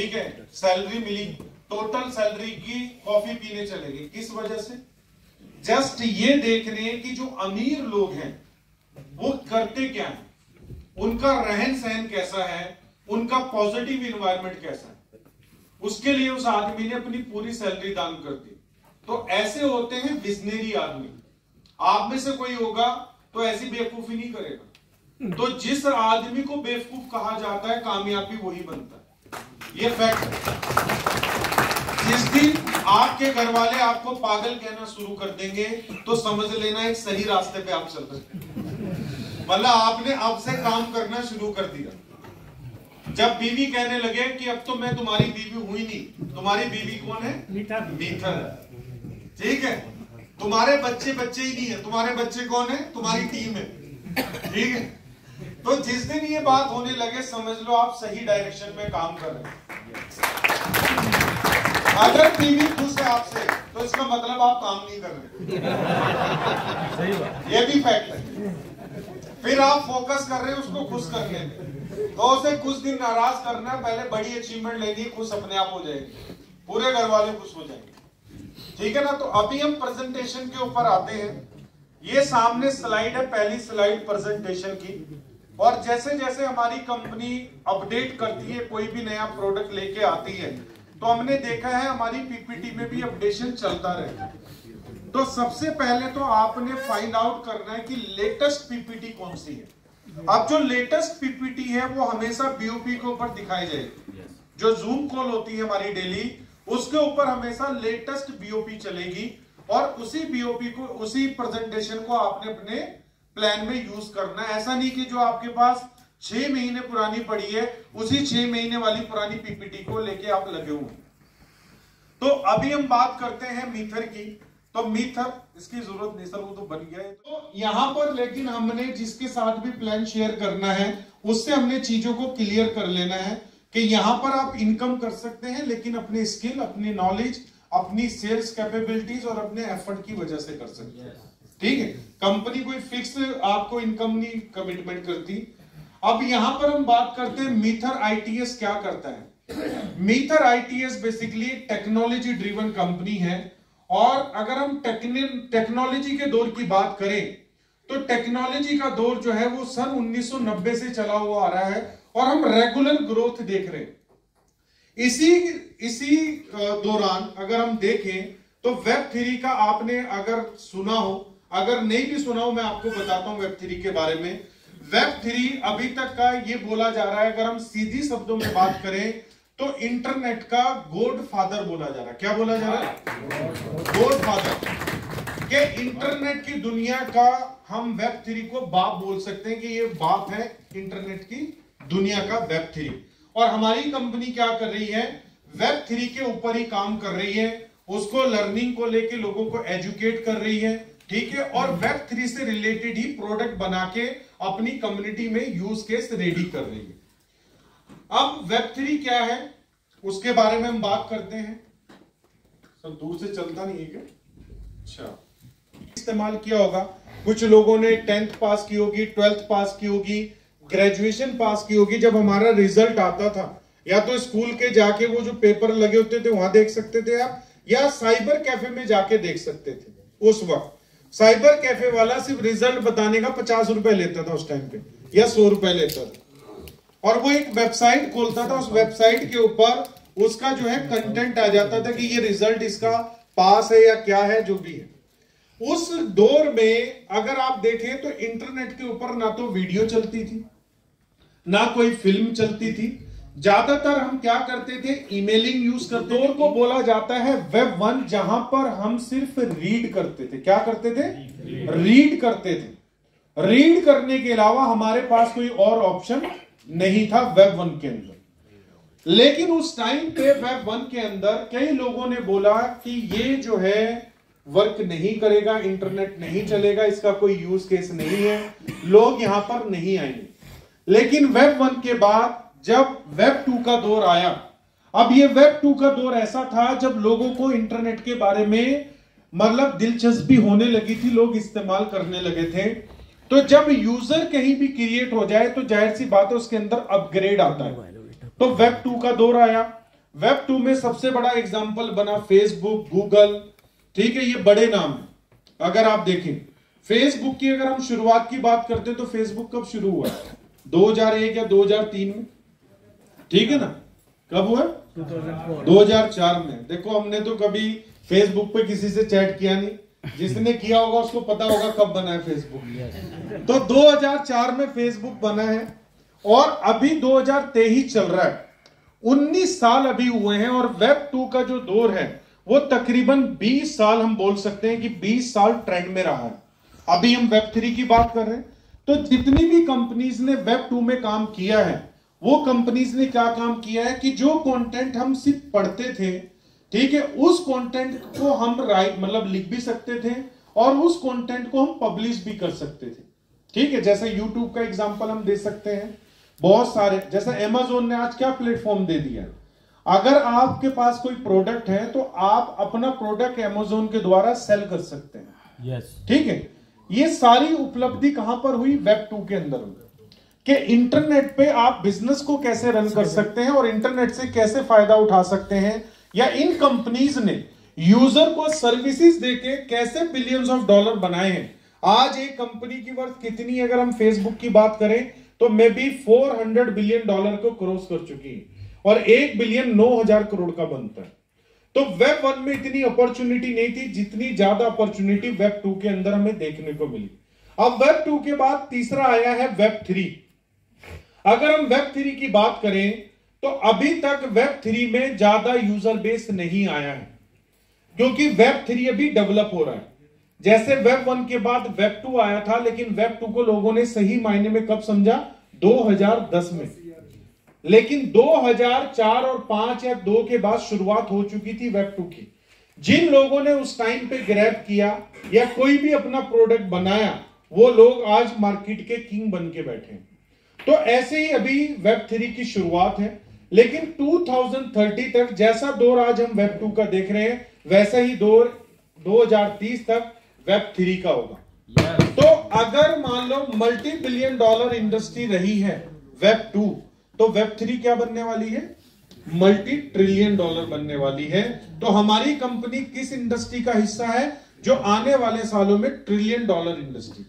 ठीक है, सैलरी मिली, total salary की कॉफी पीने चले गए। किस वजह से? जस्ट ये देख रहे हैं कि जो अमीर लोग हैं वो करते क्या है, उनका रहन सहन कैसा है, उनका पॉजिटिव इन्वायरमेंट कैसा है, उसके लिए उस आदमी ने अपनी पूरी सैलरी दान कर दी। तो ऐसे होते हैं विजनरी आदमी। आप में से कोई होगा तो ऐसी बेवकूफी नहीं करेगा। तो जिस आदमी को बेवकूफ कहा जाता है, कामयाबी वही बनता है, ये फैक्ट है। जिस दिन आपके घर वाले आपको पागल कहना शुरू कर देंगे तो समझ लेना एक सही रास्ते पे आप चल रहे हैं, मतलब आपने अब से काम करना शुरू कर दिया। जब बीवी कहने लगे कि अब तो मैं तुम्हारी बीवी हुई नहीं, तुम्हारी बीवी कौन है? मीठर, ठीक है। तुम्हारे बच्चे बच्चे ही नहीं है, तुम्हारे बच्चे कौन है? तुम्हारी टीम है, ठीक है। तो जिस दिन ये बात होने लगे समझ लो आप सही डायरेक्शन में काम कर रहे हैं। अगर बीवी खुश है आपसे तो इसका मतलब आप काम नहीं कर रहे, सही बात, ये भी फैक्ट है। फिर आप फोकस कर रहे हैं उसको खुश करने में, तो उसे कुछ दिन नाराज करना है, पहले बड़ी अचीवमेंट लेनी है, खुश अपने आप हो जाएगी, पूरे घर वाले खुश हो जाएंगे, ठीक है ना। तो अभी हम प्रेजेंटेशन के ऊपर आते हैं। ये सामने स्लाइड है, पहली स्लाइड प्रेजेंटेशन की। और जैसे जैसे हमारी कंपनी अपडेट करती है, कोई भी नया प्रोडक्ट लेके आती है, तो हमने देखा है हमारी पीपीटी में भी अपडेशन चलता रहता है। तो सबसे पहले तो आपने फाइंड आउट करना है कि लेटेस्ट पीपीटी कौन सी है। अब जो लेटेस्ट पीपीटी है वो हमेशा बीओपी के ऊपर दिखाई जाएगी। जो जूम कॉल होती है हमारी डेली, उसके ऊपर हमेशा लेटेस्ट बीओपी चलेगी, और उसी बीओपी को, उसी प्रेजेंटेशन को आपने अपने प्लान में यूज करना है। ऐसा नहीं कि जो आपके पास 6 महीने पुरानी पड़ी है उसी 6 महीने वाली पुरानी पीपीटी को लेके आप लगे हुए। तो अभी हम बात करते हैं मीथर की। तो मीथर, इसकी जरूरत नहीं सर, वो तो बन गया है। तो यहां पर लेकिन हमने जिसके साथ भी प्लान शेयर करना है उससे हमने चीजों को क्लियर कर लेना है कि यहां पर आप इनकम कर सकते हैं, लेकिन अपने स्किल, अपनी नॉलेज, अपनी सेल्स कैपेबिलिटीज और अपने एफर्ट की वजह से कर सकते हैं, ठीक है। कंपनी कोई फिक्स आपको इनकम नहीं कमिटमेंट करती। अब यहां पर हम बात करते हैं मीथर आईटीएस क्या करता है। मीथर ITS basically technology driven company है, और अगर हम टेक्नोलॉजी के दौर की बात करें तो टेक्नोलॉजी का दौर जो है वो सन 1990 से चला हुआ आ रहा है, और हम रेगुलर ग्रोथ देख रहे हैं। इसी दौरान अगर हम देखें तो वेब 3 का आपने अगर सुना हो, अगर नहीं भी सुना हो मैं आपको बताता हूं वेब 3 के बारे में। वेब 3 अभी तक का ये बोला जा रहा है, अगर हम सीधी शब्दों में बात करें तो इंटरनेट का गॉड फादर बोला जा रहा है। क्या बोला जा रहा है? God father. के इंटरनेट की दुनिया का हम वेब 3 को बाप बोल सकते हैं कि ये बाप है इंटरनेट की दुनिया का, वेब 3। और हमारी कंपनी क्या कर रही है? वेब 3 के ऊपर ही काम कर रही है, उसको लर्निंग को लेके लोगों को एजुकेट कर रही है, ठीक है। और वेब 3 से रिलेटेड ही प्रोडक्ट बना के अपनी कम्युनिटी में यूज केस रेडी कर रही है। अब वेब 3 क्या है उसके बारे में हम बात करते हैं। सब दूर से चलता नहीं है क्या? अच्छा, इस्तेमाल किया होगा, कुछ लोगों ने 10th पास की होगी, 12th पास की होगी, ग्रेजुएशन पास की होगी। जब हमारा रिजल्ट आता था, या तो स्कूल के जाके वो जो पेपर लगे होते थे वहां देख सकते थे आप, या साइबर कैफे में जाके देख सकते थे। उस वक्त साइबर कैफे वाला सिर्फ रिजल्ट बताने का 50 रुपए लेता था उस टाइम पे, या 100 रुपए लेता था, और वो एक वेबसाइट खोलता था। उस वेबसाइट के ऊपर उसका जो है कंटेंट आ जाता था कि ये रिजल्ट इसका पास है या क्या है, जो भी है। उस दौर में अगर आप देखें तो इंटरनेट के ऊपर ना तो वीडियो चलती थी, ना कोई फिल्म चलती थी। ज्यादातर हम क्या करते थे? ईमेलिंग यूज करते थे। दौर को बोला जाता है वेब 1, जहां पर हम सिर्फ रीड करते थे। क्या करते थे? रीड करते थे। रीड करने के अलावा हमारे पास कोई और ऑप्शन नहीं था वेब 1 के अंदर। लेकिन उस टाइम पे वेब 1 के अंदर कई लोगों ने बोला कि ये जो है वर्क नहीं करेगा, इंटरनेट नहीं चलेगा, इसका कोई यूज केस नहीं है, लोग यहां पर नहीं आएंगे। लेकिन वेब 1 के बाद जब वेब 2 का दौर आया, अब ये वेब 2 का दौर ऐसा था जब लोगों को इंटरनेट के बारे में मतलब दिलचस्पी होने लगी थी, लोग इस्तेमाल करने लगे थे। तो जब यूजर कहीं भी क्रिएट हो जाए तो जाहिर सी बात है उसके अंदर अपग्रेड आता है। तो वेब 2 का दौर आया। वेब 2 में सबसे बड़ा एग्जांपल बना फेसबुक, गूगल, ठीक है, ये बड़े नाम है। अगर आप देखें फेसबुक की अगर हम शुरुआत की बात करते हैं तो फेसबुक कब शुरू हुआ? 2001 या 2003 में, ठीक है ना? कब हुआ? 2004 में। देखो हमने तो कभी फेसबुक पे किसी से चैट किया नहीं, जिसने किया होगा उसको पता होगा कब बना है फेसबुक। तो 2004 में फेसबुक बना है और अभी 2023 चल रहा है, 19 साल अभी हुए हैं। और वेब 2 का जो दौर है वो तकरीबन 20 साल, हम बोल सकते हैं कि 20 साल ट्रेंड में रहा है। अभी हम वेब 3 की बात कर रहे हैं। तो जितनी भी कंपनीज ने वेब 2 में काम किया है, वो कंपनीज ने क्या काम किया है कि जो कंटेंट हम सिर्फ पढ़ते थे, ठीक है, उस कंटेंट को हम मतलब लिख भी सकते थे और उस कंटेंट को हम पब्लिश भी कर सकते थे, ठीक है। जैसे यूट्यूब का एग्जांपल हम दे सकते हैं, बहुत सारे, जैसे अमेज़न ने आज क्या प्लेटफॉर्म दे दिया। अगर आपके पास कोई प्रोडक्ट है तो आप अपना प्रोडक्ट अमेज़न के द्वारा सेल कर सकते हैं, यस, ठीक है। ये सारी उपलब्धि कहां पर हुई? वेब 2 के अंदर हुई कि इंटरनेट पे आप बिजनेस को कैसे रन कर सकते हैं और इंटरनेट से कैसे फायदा उठा सकते हैं, या इन कंपनीज ने यूजर को सर्विसेज देके कैसे बिलियंस ऑफ डॉलर बनाए हैं। आज एक कंपनी की वर्थ कितनी, अगर हम फेसबुक की बात करें तो मे बी 400 बिलियन डॉलर को क्रॉस कर चुकी है और 1 बिलियन 9,000 करोड़ का बनता है। तो वेब 1 में इतनी अपॉर्चुनिटी नहीं थी जितनी ज्यादा अपॉर्चुनिटी वेब 2 के अंदर हमें देखने को मिली। अब वेब 2 के बाद तीसरा आया है वेब 3। अगर हम वेब 3 की बात करें तो अभी तक वेब 3 में ज्यादा यूजर बेस नहीं आया है, क्योंकि वेब 3 अभी डेवलप हो रहा है। जैसे वेब 1 के बाद वेब 2 आया था, लेकिन वेब 2 को लोगों ने सही मायने में कब समझा? 2010 में। लेकिन 2004 और 5 या 2 के बाद शुरुआत हो चुकी थी वेब 2 की। जिन लोगों ने उस टाइम पे ग्रैब किया या कोई भी अपना प्रोडक्ट बनाया, वो लोग आज मार्केट के किंग बन के बैठे हैं। तो ऐसे ही अभी वेब 3 की शुरुआत है, लेकिन 2030 तक जैसा दौर आज हम वेब 2 का देख रहे हैं, वैसा ही दौर 2030 तक वेब 3 का होगा। तो अगर मान लो मल्टी बिलियन डॉलर इंडस्ट्री रही है वेब 2, तो वेब 3 क्या बनने वाली है? मल्टी ट्रिलियन डॉलर बनने वाली है। तो हमारी कंपनी किस इंडस्ट्री का हिस्सा है? जो आने वाले सालों में ट्रिलियन डॉलर इंडस्ट्री,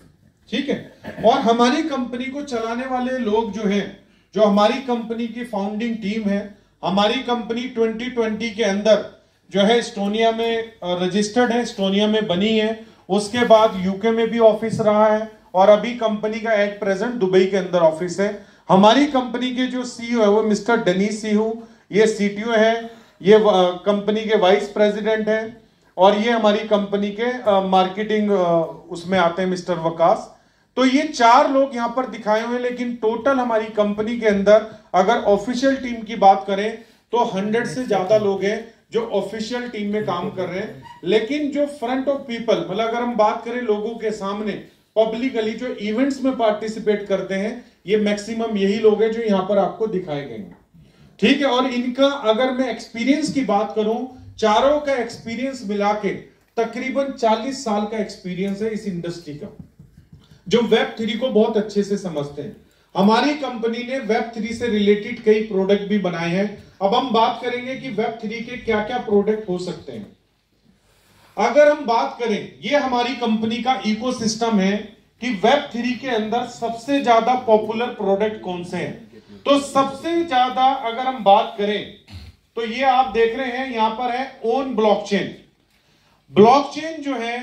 ठीक है। और हमारी कंपनी को चलाने वाले लोग जो हैं, जो हमारी कंपनी की फाउंडिंग टीम है, हमारी कंपनी 2020 के अंदर जो है एस्टोनिया में रजिस्टर्ड है, एस्टोनिया में बनी है, उसके बाद यूके में भी ऑफिस रहा है और अभी कंपनी का एट प्रेजेंट दुबई के अंदर ऑफिस है। हमारी कंपनी के जो सीईओ है वो मिस्टर डेनिस सीहू, ये सीटीओ है, ये कंपनी के वाइस प्रेसिडेंट है, और ये हमारी कंपनी के मार्केटिंग उसमें आते हैं मिस्टर वकास। तो ये 4 लोग यहां पर दिखाए हुए हैं, लेकिन टोटल हमारी कंपनी के अंदर अगर ऑफिशियल टीम की बात करें तो 100 से ज्यादा लोग हैं जो ऑफिशियल टीम में काम कर रहे हैं। लेकिन जो फ्रंट ऑफ पीपल, मतलब अगर हम बात करें लोगों के सामने पब्लिकली जो इवेंट्स में पार्टिसिपेट करते हैं, ये मैक्सिमम यही लोग हैं जो यहां पर आपको दिखाए गए हैं, ठीक है। और इनका अगर मैं एक्सपीरियंस की बात करूं, चारों का एक्सपीरियंस मिला के तकरीबन 40 साल का एक्सपीरियंस है इस इंडस्ट्री का, जो वेब 3 को बहुत अच्छे से समझते हैं। हमारी कंपनी ने वेब 3 से रिलेटेड कई प्रोडक्ट भी बनाए हैं। अब हम बात करेंगे कि वेब 3 के क्या क्या प्रोडक्ट हो सकते हैं। अगर हम बात करें, ये हमारी कंपनी का इकोसिस्टम है कि वेब 3 के अंदर सबसे ज्यादा पॉपुलर प्रोडक्ट कौन से हैं। तो सबसे ज्यादा अगर हम बात करें तो ये आप देख रहे हैं यहां पर है ओन ब्लॉकचेन। ब्लॉकचेन जो है,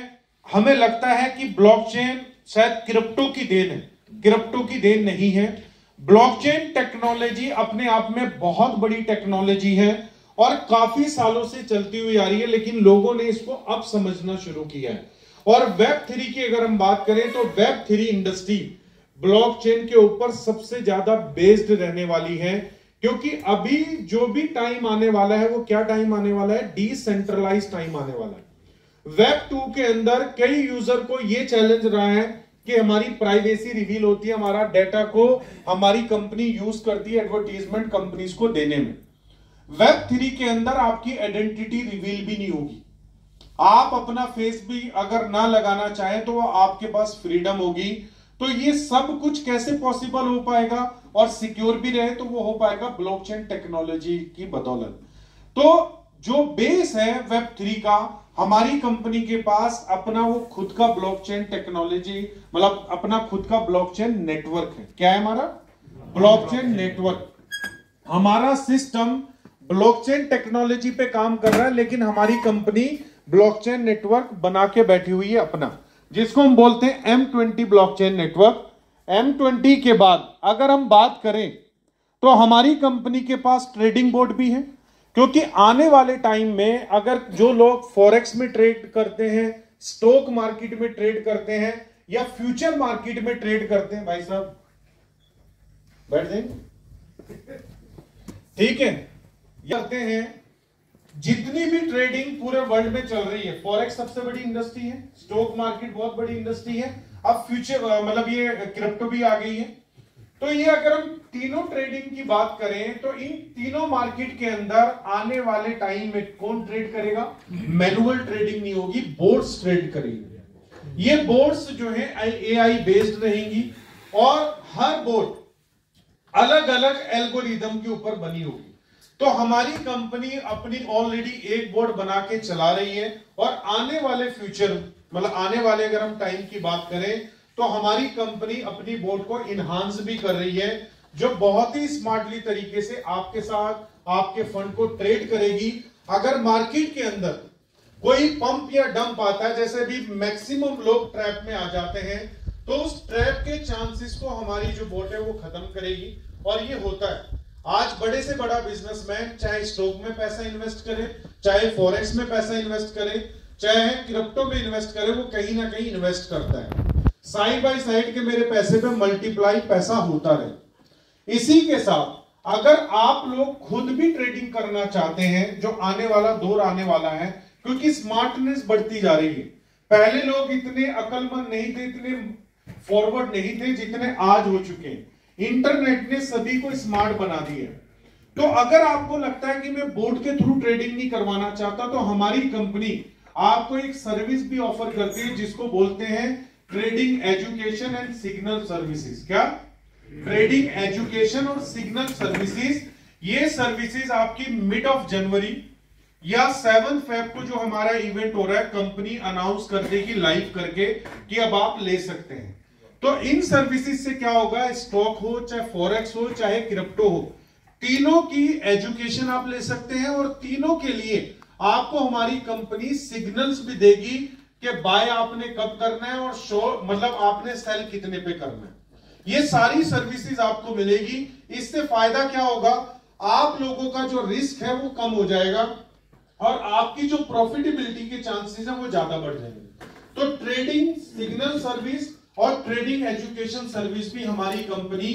हमें लगता है कि ब्लॉकचेन शायद क्रिप्टो की देन है, क्रिप्टो की देन नहीं है। ब्लॉकचेन टेक्नोलॉजी अपने आप में बहुत बड़ी टेक्नोलॉजी है और काफी सालों से चलती हुई आ रही है, लेकिन लोगों ने इसको अब समझना शुरू किया है। और वेब 3 की अगर हम बात करें तो वेब 3 इंडस्ट्री ब्लॉकचेन के ऊपर सबसे ज्यादा बेस्ड रहने वाली है, क्योंकि अभी जो भी टाइम आने वाला है वो क्या टाइम आने वाला है? डिसेंट्रलाइज्ड टाइम आने वाला है। वेब 2 के अंदर कई यूजर को यह चैलेंज रहा है कि हमारी प्राइवेसी रिवील होती है, हमारा डेटा को हमारी कंपनी यूज करती है एडवर्टाइजमेंट कंपनीज को देने में। वेब 3 के अंदर आपकी आइडेंटिटी रिवील भी नहीं होगी। आप अपना फेस भी अगर ना लगाना चाहें तो आपके पास फ्रीडम होगी। तो ये सब कुछ कैसे पॉसिबल हो पाएगा और सिक्योर भी रहे, तो वो हो पाएगा ब्लॉकचेन टेक्नोलॉजी की बदौलत। तो जो बेस है Web3 का, हमारी कंपनी के पास अपना वो खुद का ब्लॉकचेन टेक्नोलॉजी, मतलब अपना खुद का ब्लॉकचेन नेटवर्क है। क्या है हमारा ब्लॉकचेन नेटवर्क? हमारा सिस्टम ब्लॉकचेन टेक्नोलॉजी पे काम कर रहा है, लेकिन हमारी कंपनी ब्लॉकचेन नेटवर्क बना के बैठी हुई है अपना, जिसको हम बोलते हैं M20 ब्लॉकचेन नेटवर्क। M20 के बाद अगर हम बात करें तो हमारी कंपनी के पास ट्रेडिंग बोर्ड भी है, क्योंकि आने वाले टाइम में अगर जो लोग फॉरेक्स में ट्रेड करते हैं, स्टॉक मार्केट में ट्रेड करते हैं या फ्यूचर मार्केट में ट्रेड करते हैं, भाई साहब बैठ जाएंगे, ठीक है, करते हैं, जितनी भी ट्रेडिंग पूरे वर्ल्ड में चल रही है, फॉरेक्स सबसे बड़ी इंडस्ट्री है, स्टॉक मार्केट बहुत बड़ी इंडस्ट्री है, अब फ्यूचर मतलब ये क्रिप्टो भी आ गई है। तो ये अगर हम तीनों ट्रेडिंग की बात करें तो इन तीनों मार्केट के अंदर आने वाले टाइम में कौन ट्रेड करेगा? मैनुअल ट्रेडिंग नहीं होगी, बोर्ड्स ट्रेड करेंगे। ये बोर्ड्स जो है AI बेस्ड रहेंगी और हर बोर्ड अलग अलग एल्गोरिदम के ऊपर बनी होगी। तो हमारी कंपनी अपनी ऑलरेडी एक बोर्ड बना के चला रही है और आने वाले फ्यूचर, मतलब आने वाले अगर हम टाइम की बात करें तो हमारी कंपनी अपनी बोर्ड को इनहांस भी कर रही है, जो बहुत ही स्मार्टली तरीके से आपके साथ आपके फंड को ट्रेड करेगी। अगर मार्केट के अंदर कोई पंप या डंप आता है, जैसे भी मैक्सिमम लोग ट्रैप में आ जाते हैं, तो उस ट्रैप के चांसेस को हमारी जो बोर्ड है वो खत्म करेगी। और ये होता है, आज बड़े से बड़ा बिजनेसमैन चाहे स्टॉक में पैसा इन्वेस्ट करे, चाहे फॉरेक्स में पैसा इन्वेस्ट करे, चाहे क्रिप्टो में इन्वेस्ट करे, वो कहीं ना कहीं इन्वेस्ट करता है साइड बाय साइड के मेरे पैसे पे मल्टीप्लाई पैसा होता रहे। इसी के साथ अगर आप लोग खुद भी ट्रेडिंग करना चाहते हैं, जो आने वाला दौर आने वाला है, क्योंकि स्मार्टनेस बढ़ती जा रही है, पहले लोग इतने अक्लमंद नहीं थे, इतने फॉरवर्ड नहीं थे जितने आज हो चुके हैं। इंटरनेट ने सभी को स्मार्ट बना दिया। तो अगर आपको लगता है कि मैं बोर्ड के थ्रू ट्रेडिंग नहीं करवाना चाहता, तो हमारी कंपनी आपको एक सर्विस भी ऑफर करती है, जिसको बोलते हैं trading education and signal services. क्या? ट्रेडिंग एजुकेशन और सिग्नल सर्विसेज। ये सर्विसेज आपकी मिड ऑफ जनवरी या 7 फेब को जो हमारा इवेंट हो रहा है, कंपनी अनाउंस कर देगी लाइव करके कि अब आप ले सकते हैं। तो इन सर्विसेज से क्या होगा, स्टॉक हो, चाहे फॉरेक्स हो, चाहे क्रिप्टो हो, तीनों की एजुकेशन आप ले सकते हैं और तीनों के लिए आपको हमारी कंपनी सिग्नल्स भी देगी कि बाय आपने कब करना है और शॉर्ट मतलब आपने सेल कितने पे करना है। ये सारी सर्विसेज आपको मिलेगी। इससे फायदा क्या होगा, आप लोगों का जो रिस्क है वो कम हो जाएगा और आपकी जो प्रॉफिटेबिलिटी के चांसेस है वो ज्यादा बढ़ जाएंगे। तो ट्रेडिंग सिग्नल सर्विस और ट्रेडिंग एजुकेशन सर्विस भी हमारी कंपनी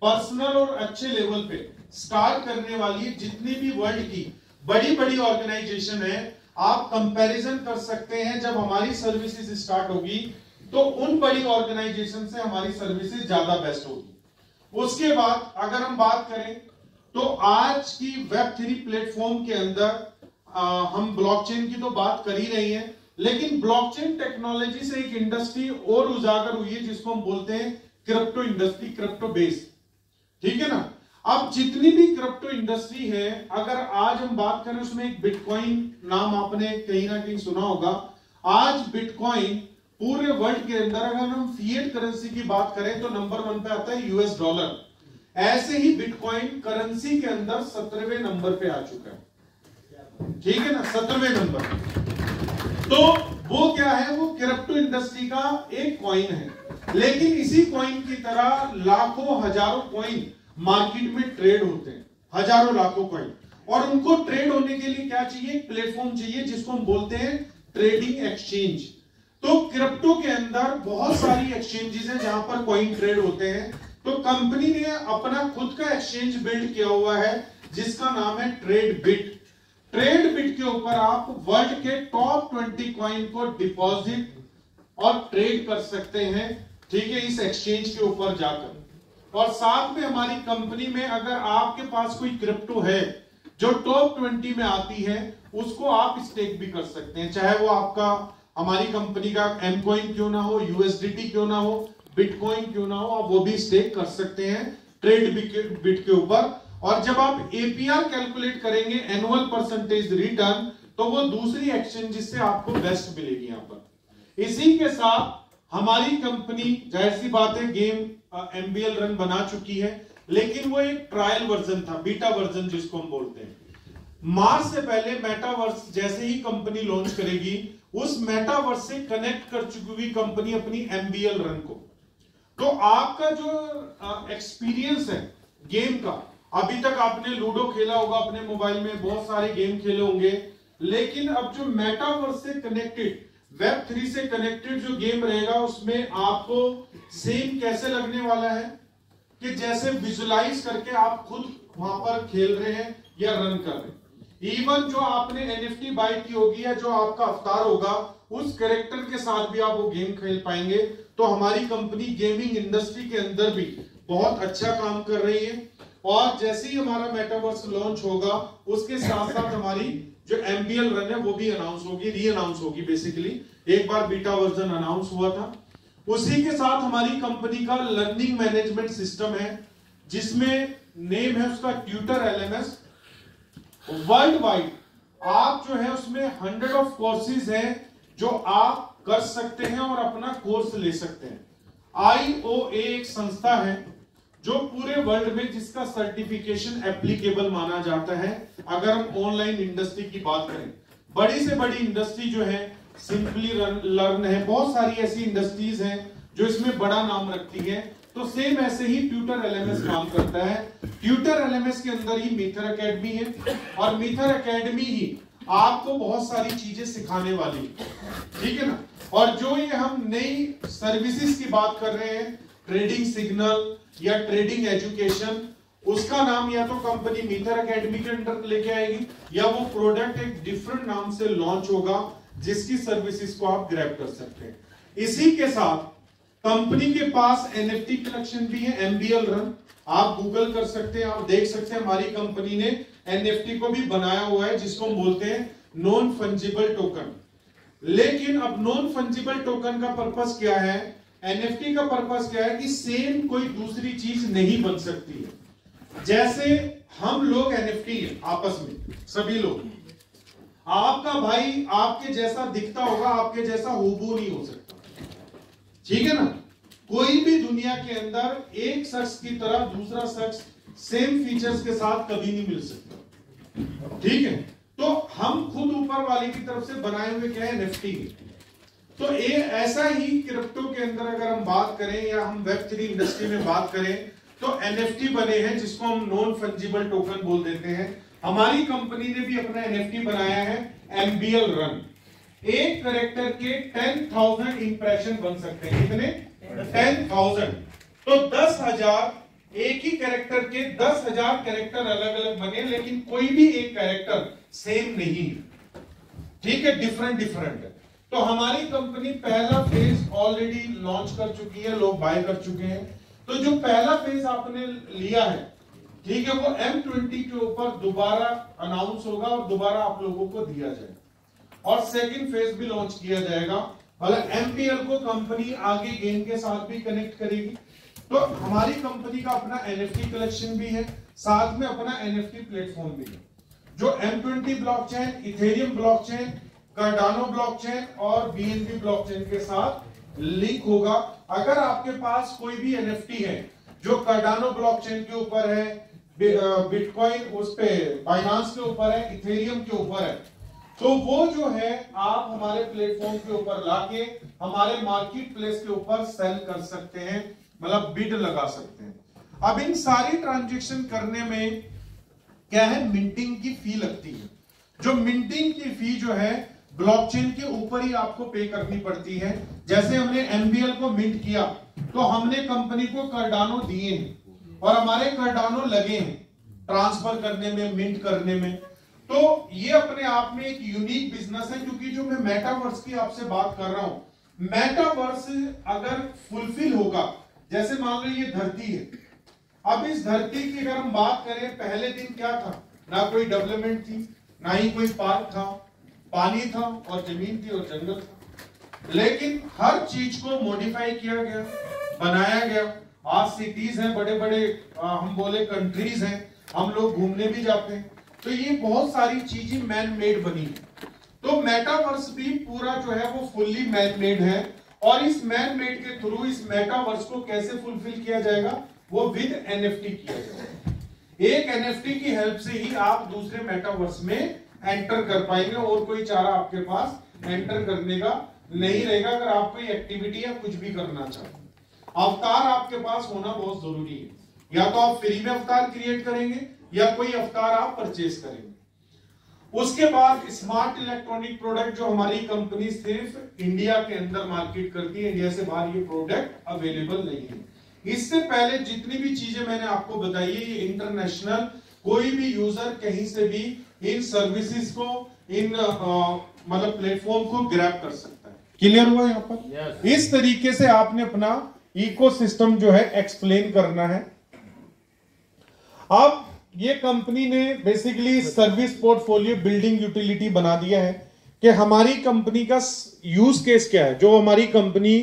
पर्सनल और अच्छे लेवल पे स्टार्ट करने वाली है। जितनी भी वर्ल्ड की बड़ी बड़ी ऑर्गेनाइजेशन है, आप कंपैरिजन कर सकते हैं, जब हमारी सर्विसेज स्टार्ट होगी तो उन बड़ी ऑर्गेनाइजेशन से हमारी सर्विसेज ज्यादा बेस्ट होगी। उसके बाद अगर हम बात करें तो आज की Web3 प्लेटफॉर्म के अंदर हम ब्लॉकचेन की तो बात कर ही रही हैं, लेकिन ब्लॉकचेन टेक्नोलॉजी से एक इंडस्ट्री और उजागर हुई है, जिसको हम बोलते हैं क्रिप्टो इंडस्ट्री, क्रिप्टो बेस। ठीक है ना? अब जितनी भी क्रिप्टो इंडस्ट्री है, अगर आज हम बात करें, उसमें एक बिटकॉइन नाम आपने कहीं ना कहीं सुना होगा। आज बिटकॉइन पूरे वर्ल्ड के अंदर अगर हम फिएट करेंसी की बात करें तो नंबर 1 पे आता है US डॉलर। ऐसे ही बिटकॉइन करेंसी के अंदर 17वें नंबर पे आ चुका है। ठीक है ना? 17वें नंबर। तो वो क्या है, वो क्रिप्टो इंडस्ट्री का एक कॉइन है, लेकिन इसी कॉइन की तरह लाखों हजारों कॉइन मार्केट में ट्रेड होते हैं, हजारों लाखों कॉइन। और उनको ट्रेड होने के लिए क्या चाहिए, एक प्लेटफॉर्म चाहिए, जिसको हम बोलते हैं ट्रेडिंग एक्सचेंज। तो क्रिप्टो के अंदर बहुत सारी एक्सचेंजेस हैं जहां पर कॉइन ट्रेड होते हैं। तो कंपनी ने अपना खुद का एक्सचेंज बिल्ड किया हुआ है, जिसका नाम है ट्रेडबिट। ट्रेडबिट के ऊपर आप वर्ल्ड के टॉप 20 कॉइन को डिपॉजिट और ट्रेड कर सकते हैं। ठीक है, इस एक्सचेंज के ऊपर जाकर। और साथ में हमारी कंपनी में अगर आपके पास कोई क्रिप्टो है जो टॉप 20 में आती है, उसको आप स्टेक भी कर सकते हैं, चाहे वो आपका हमारी कंपनी का एम कॉइन क्यों ना हो, USDT क्यों ना हो, बिटकॉइन क्यों ना हो, आप वो भी स्टेक कर सकते हैं ट्रेड बिट के ऊपर। और जब आप एपीआर कैलकुलेट करेंगे, एनुअल परसेंटेज रिटर्न, तो वो दूसरी एक्सचेंज जिससे आपको बेस्ट मिलेगी यहां पर। इसी के साथ हमारी कंपनी जाहिर सी बात है गेम एमबीएल रन बना चुकी है, लेकिन वो एक ट्रायल वर्जन था, बीटा वर्जन जिसको हम बोलते हैं। मार्च से पहले मेटावर्स जैसे ही कंपनी लॉन्च करेगी, उस मेटावर्स से कनेक्ट कर चुकी हुई कंपनी अपनी एमबीएल रन को, तो आपका जो एक्सपीरियंस है गेम का, अभी तक आपने लूडो खेला होगा अपने मोबाइल में, बहुत सारे गेम खेले होंगे, लेकिन अब जो मेटावर्स से कनेक्टेड, वेब 3 से कनेक्टेड जो गेम रहेगा, उसमें आपको सेम कैसे लगने वाला है कि जैसे विजुलाइज करके आप खुद वहां पर खेल रहे हैं या रन कर रहे हैं। इवन जो आपने एनएफटी बाय की होगी या जो आपका अवतार होगा, उस कैरेक्टर के साथ भी आप वो गेम खेल पाएंगे। तो हमारी कंपनी गेमिंग इंडस्ट्री के अंदर भी बहुत अच्छा काम कर रही है, और जैसे ही हमारा मेटावर्स लॉन्च होगा, उसके साथ साथ हमारी जो एमबीएल रन है वो भी अनाउंस होगी, री अनाउंस होगी। बेसिकली एक बार बीटा वर्जन अनाउंस हुआ था। उसी के साथ हमारी कंपनी का लर्निंग मैनेजमेंट सिस्टम है, जिसमें नेम है उसका ट्यूटर एलएमएस। वर्ल्ड वाइड आप जो है उसमें 100 ऑफ कोर्सेज हैं जो आप कर सकते हैं और अपना कोर्स ले सकते हैं। IOA एक संस्था है जो पूरे वर्ल्ड में जिसका सर्टिफिकेशन एप्लीकेबल माना जाता है। अगर हम ऑनलाइन इंडस्ट्री की बात करें, बड़ी से बड़ी इंडस्ट्री जो है सिंपली लर्न है, बहुत सारी ऐसी इंडस्ट्रीज हैं जो इसमें बड़ा नाम रखती है। तो सेम ऐसे ही ट्यूटर एलएमएस काम करता है। ट्यूटर एलएमएस के अंदर ही मीथर एकेडमी है, और मीथर एकेडमी ही आपको बहुत सारी चीजें सिखाने वाली है, ठीक है ना। और जो ये हम नई सर्विसेज की बात कर रहे हैं, ट्रेडिंग सिग्नल या ट्रेडिंग एजुकेशन, उसका नाम या तो कंपनी मीथर एकेडमी के अंदर लेके आएगी, या वो प्रोडक्ट एक डिफरेंट नाम से लॉन्च होगा जिसकी सर्विसेज को आप ग्रैब कर सकते हैं। इसी के साथ कंपनी के पास एनएफटी कलेक्शन भी है, एमबीएल रन। आप गूगल कर सकते हैं, आप देख सकते हैं हमारी कंपनी ने एनएफटी को भी बनाया हुआ है, जिसको हम बोलते हैं नॉन फंजिबल टोकन। लेकिन अब नॉन फंजिबल टोकन का पर्पस क्या है, एनएफटी का पर्पस क्या है कि सेम कोई दूसरी चीज नहीं बन सकती है। जैसे हम लोग एनएफटी है आपस में, सभी लोग, आपका भाई आपके जैसा दिखता होगा, आपके जैसा हूबहू नहीं हो सकता, ठीक है ना। कोई भी दुनिया के अंदर एक शख्स की तरह दूसरा शख्स सेम फीचर्स के साथ कभी नहीं मिल सकता, ठीक है। तो हम खुद ऊपर वाले की तरफ से बनाए हुए क्या है, एनएफटी। तो ये ऐसा ही क्रिप्टो के अंदर अगर हम बात करें या हम वेब 3 इंडस्ट्री में बात करें, तो एनएफटी बने हैं जिसको हम नॉन फंजिबल टोकन बोल देते हैं। हमारी कंपनी ने भी अपना एनएफटी बनाया है, एमबीएल रन। एक कैरेक्टर के 10,000 इंप्रेशन बन सकते हैं। कितने? 10,000। तो 10,000, एक ही कैरेक्टर के 10,000 कैरेक्टर अलग अलग बने, लेकिन कोई भी एक कैरेक्टर सेम नहीं है, ठीक है, डिफरेंट डिफरेंट है। तो हमारी कंपनी पहला फेज ऑलरेडी लॉन्च कर चुकी है, लोग बाय कर चुके हैं। तो जो पहला फेज आपने लिया है, ठीक है, वो M20 के ऊपर दोबारा अनाउंस होगा और दोबारा आप लोगों को दिया जाएगा, और सेकंड फेज भी लॉन्च किया जाएगा। मतलब एमपीएल को कंपनी आगे गेम के साथ भी कनेक्ट करेगी। तो हमारी कंपनी का अपना एनएफटी कलेक्शन भी है, साथ में अपना एनएफटी प्लेटफॉर्म भी है, जो M20 blockchain, Ethereum blockchain, Cardano blockchain और बीएनबी ब्लॉकचेन के साथ लिंक होगा। अगर आपके पास कोई भी एनएफटी है जो कार्डानो ब्लॉकचेन के ऊपर है, बिटकॉइन उस पे बाइनांस के ऊपर है, इथेरियम के ऊपर है, तो वो जो है आप हमारे प्लेटफॉर्म के ऊपर लाके हमारे मार्केट प्लेस के ऊपर सेल कर सकते हैं, मतलब बिड लगा सकते हैं। अब इन सारी ट्रांजैक्शन करने में क्या है, मिंटिंग की फी लगती है। जो मिंटिंग की फी जो है ब्लॉकचेन के ऊपर ही आपको पे करनी पड़ती है। जैसे हमने एमबीएल को मिंट किया तो हमने कंपनी को कार्डानो दिए हैं और हमारे कार्डानो लगे हैं ट्रांसफर करने में, मिंट करने में। तो ये अपने आप में एक यूनिक बिजनेस है, क्योंकि जो मैं मेटावर्स की आपसे बात कर रहा हूं, मेटावर्स अगर फुलफिल होगा, जैसे मान लो ये धरती है, अब इस धरती की अगर हम बात करें, पहले दिन क्या था, ना कोई डेवलपमेंट थी, ना ही कोई पार्क था, पानी था और जमीन थी और जंगल था, लेकिन हर चीज को मॉडिफाई किया गया, बनाया गया। आज सिटीज हैं, बड़े बड़े हम बोले कंट्रीज हैं, हम लोग घूमने भी जाते हैं। तो ये बहुत सारी चीजें मैन मेड बनी है। तो मेटावर्स भी पूरा जो है वो फुल्ली मैन मेड है, और इस मैन मेड के थ्रू इस मेटावर्स को कैसे फुलफिल किया जाएगा, वो विद एनएफटी किया जाएगा। एक एनएफटी की हेल्प से ही आप दूसरे मेटावर्स में एंटर कर पाएंगे, और कोई चारा आपके पास एंटर करने का नहीं रहेगा। अगर आप कोई एक्टिविटी या कुछ भी करना चाहते हैं, अवतार आपके पास होना बहुत जरूरी है। या तो आप फ्री में अवतार क्रिएट करेंगे या कोई अवतार आप परचेज करेंगे। उसके बाद स्मार्ट इलेक्ट्रॉनिक प्रोडक्ट जो हमारी कंपनी सिर्फ इंडिया के अंदर मार्केट करती है, इंडिया से बाहर ये प्रोडक्ट अवेलेबल नहीं है। इससे पहले जितनी भी चीजें मैंने आपको बताई है, ये इंटरनेशनल कोई भी यूजर कहीं से भी इन सर्विसेज को, इन मतलब प्लेटफॉर्म को ग्रैब कर सकता है। क्लियर हुआ यहाँ पर? yes. इस तरीके से आपने अपना इकोसिस्टम जो है एक्सप्लेन करना है। अब ये कंपनी ने basically service portfolio building utility बना दिया है कि हमारी कंपनी का यूज केस क्या है, जो हमारी कंपनी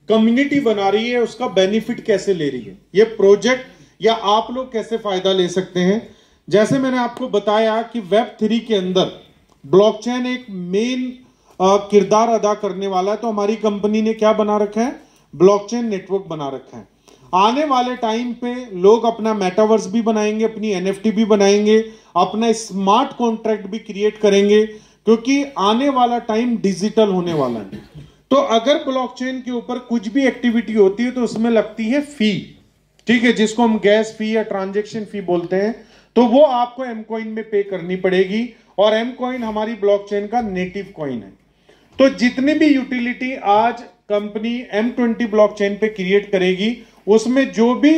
कम्युनिटी बना रही है उसका बेनिफिट कैसे ले रही है, ये प्रोजेक्ट या आप लोग कैसे फायदा ले सकते हैं। जैसे मैंने आपको बताया कि वेब3 के अंदर ब्लॉकचेन एक मेन किरदार अदा करने वाला है, तो हमारी कंपनी ने क्या बना रखा है, ब्लॉकचेन नेटवर्क बना रखा है। आने वाले टाइम पे लोग अपना मेटावर्स भी बनाएंगे, अपनी एनएफटी भी बनाएंगे, अपना स्मार्ट कॉन्ट्रैक्ट भी क्रिएट करेंगे, क्योंकि आने वाला टाइम डिजिटल होने वाला है। तो अगर ब्लॉकचेन के ऊपर कुछ भी एक्टिविटी होती है तो उसमें लगती है फी, ठीक है, जिसको हम गैस फी या ट्रांजैक्शन फी बोलते हैं, तो वो आपको एम कॉइन में पे करनी पड़ेगी, और एम कॉइन हमारी ब्लॉकचेन का नेटिव कॉइन है। तो जितनी भी यूटिलिटी आज कंपनी M20 ब्लॉकचेन पे क्रिएट करेगी, उसमें जो भी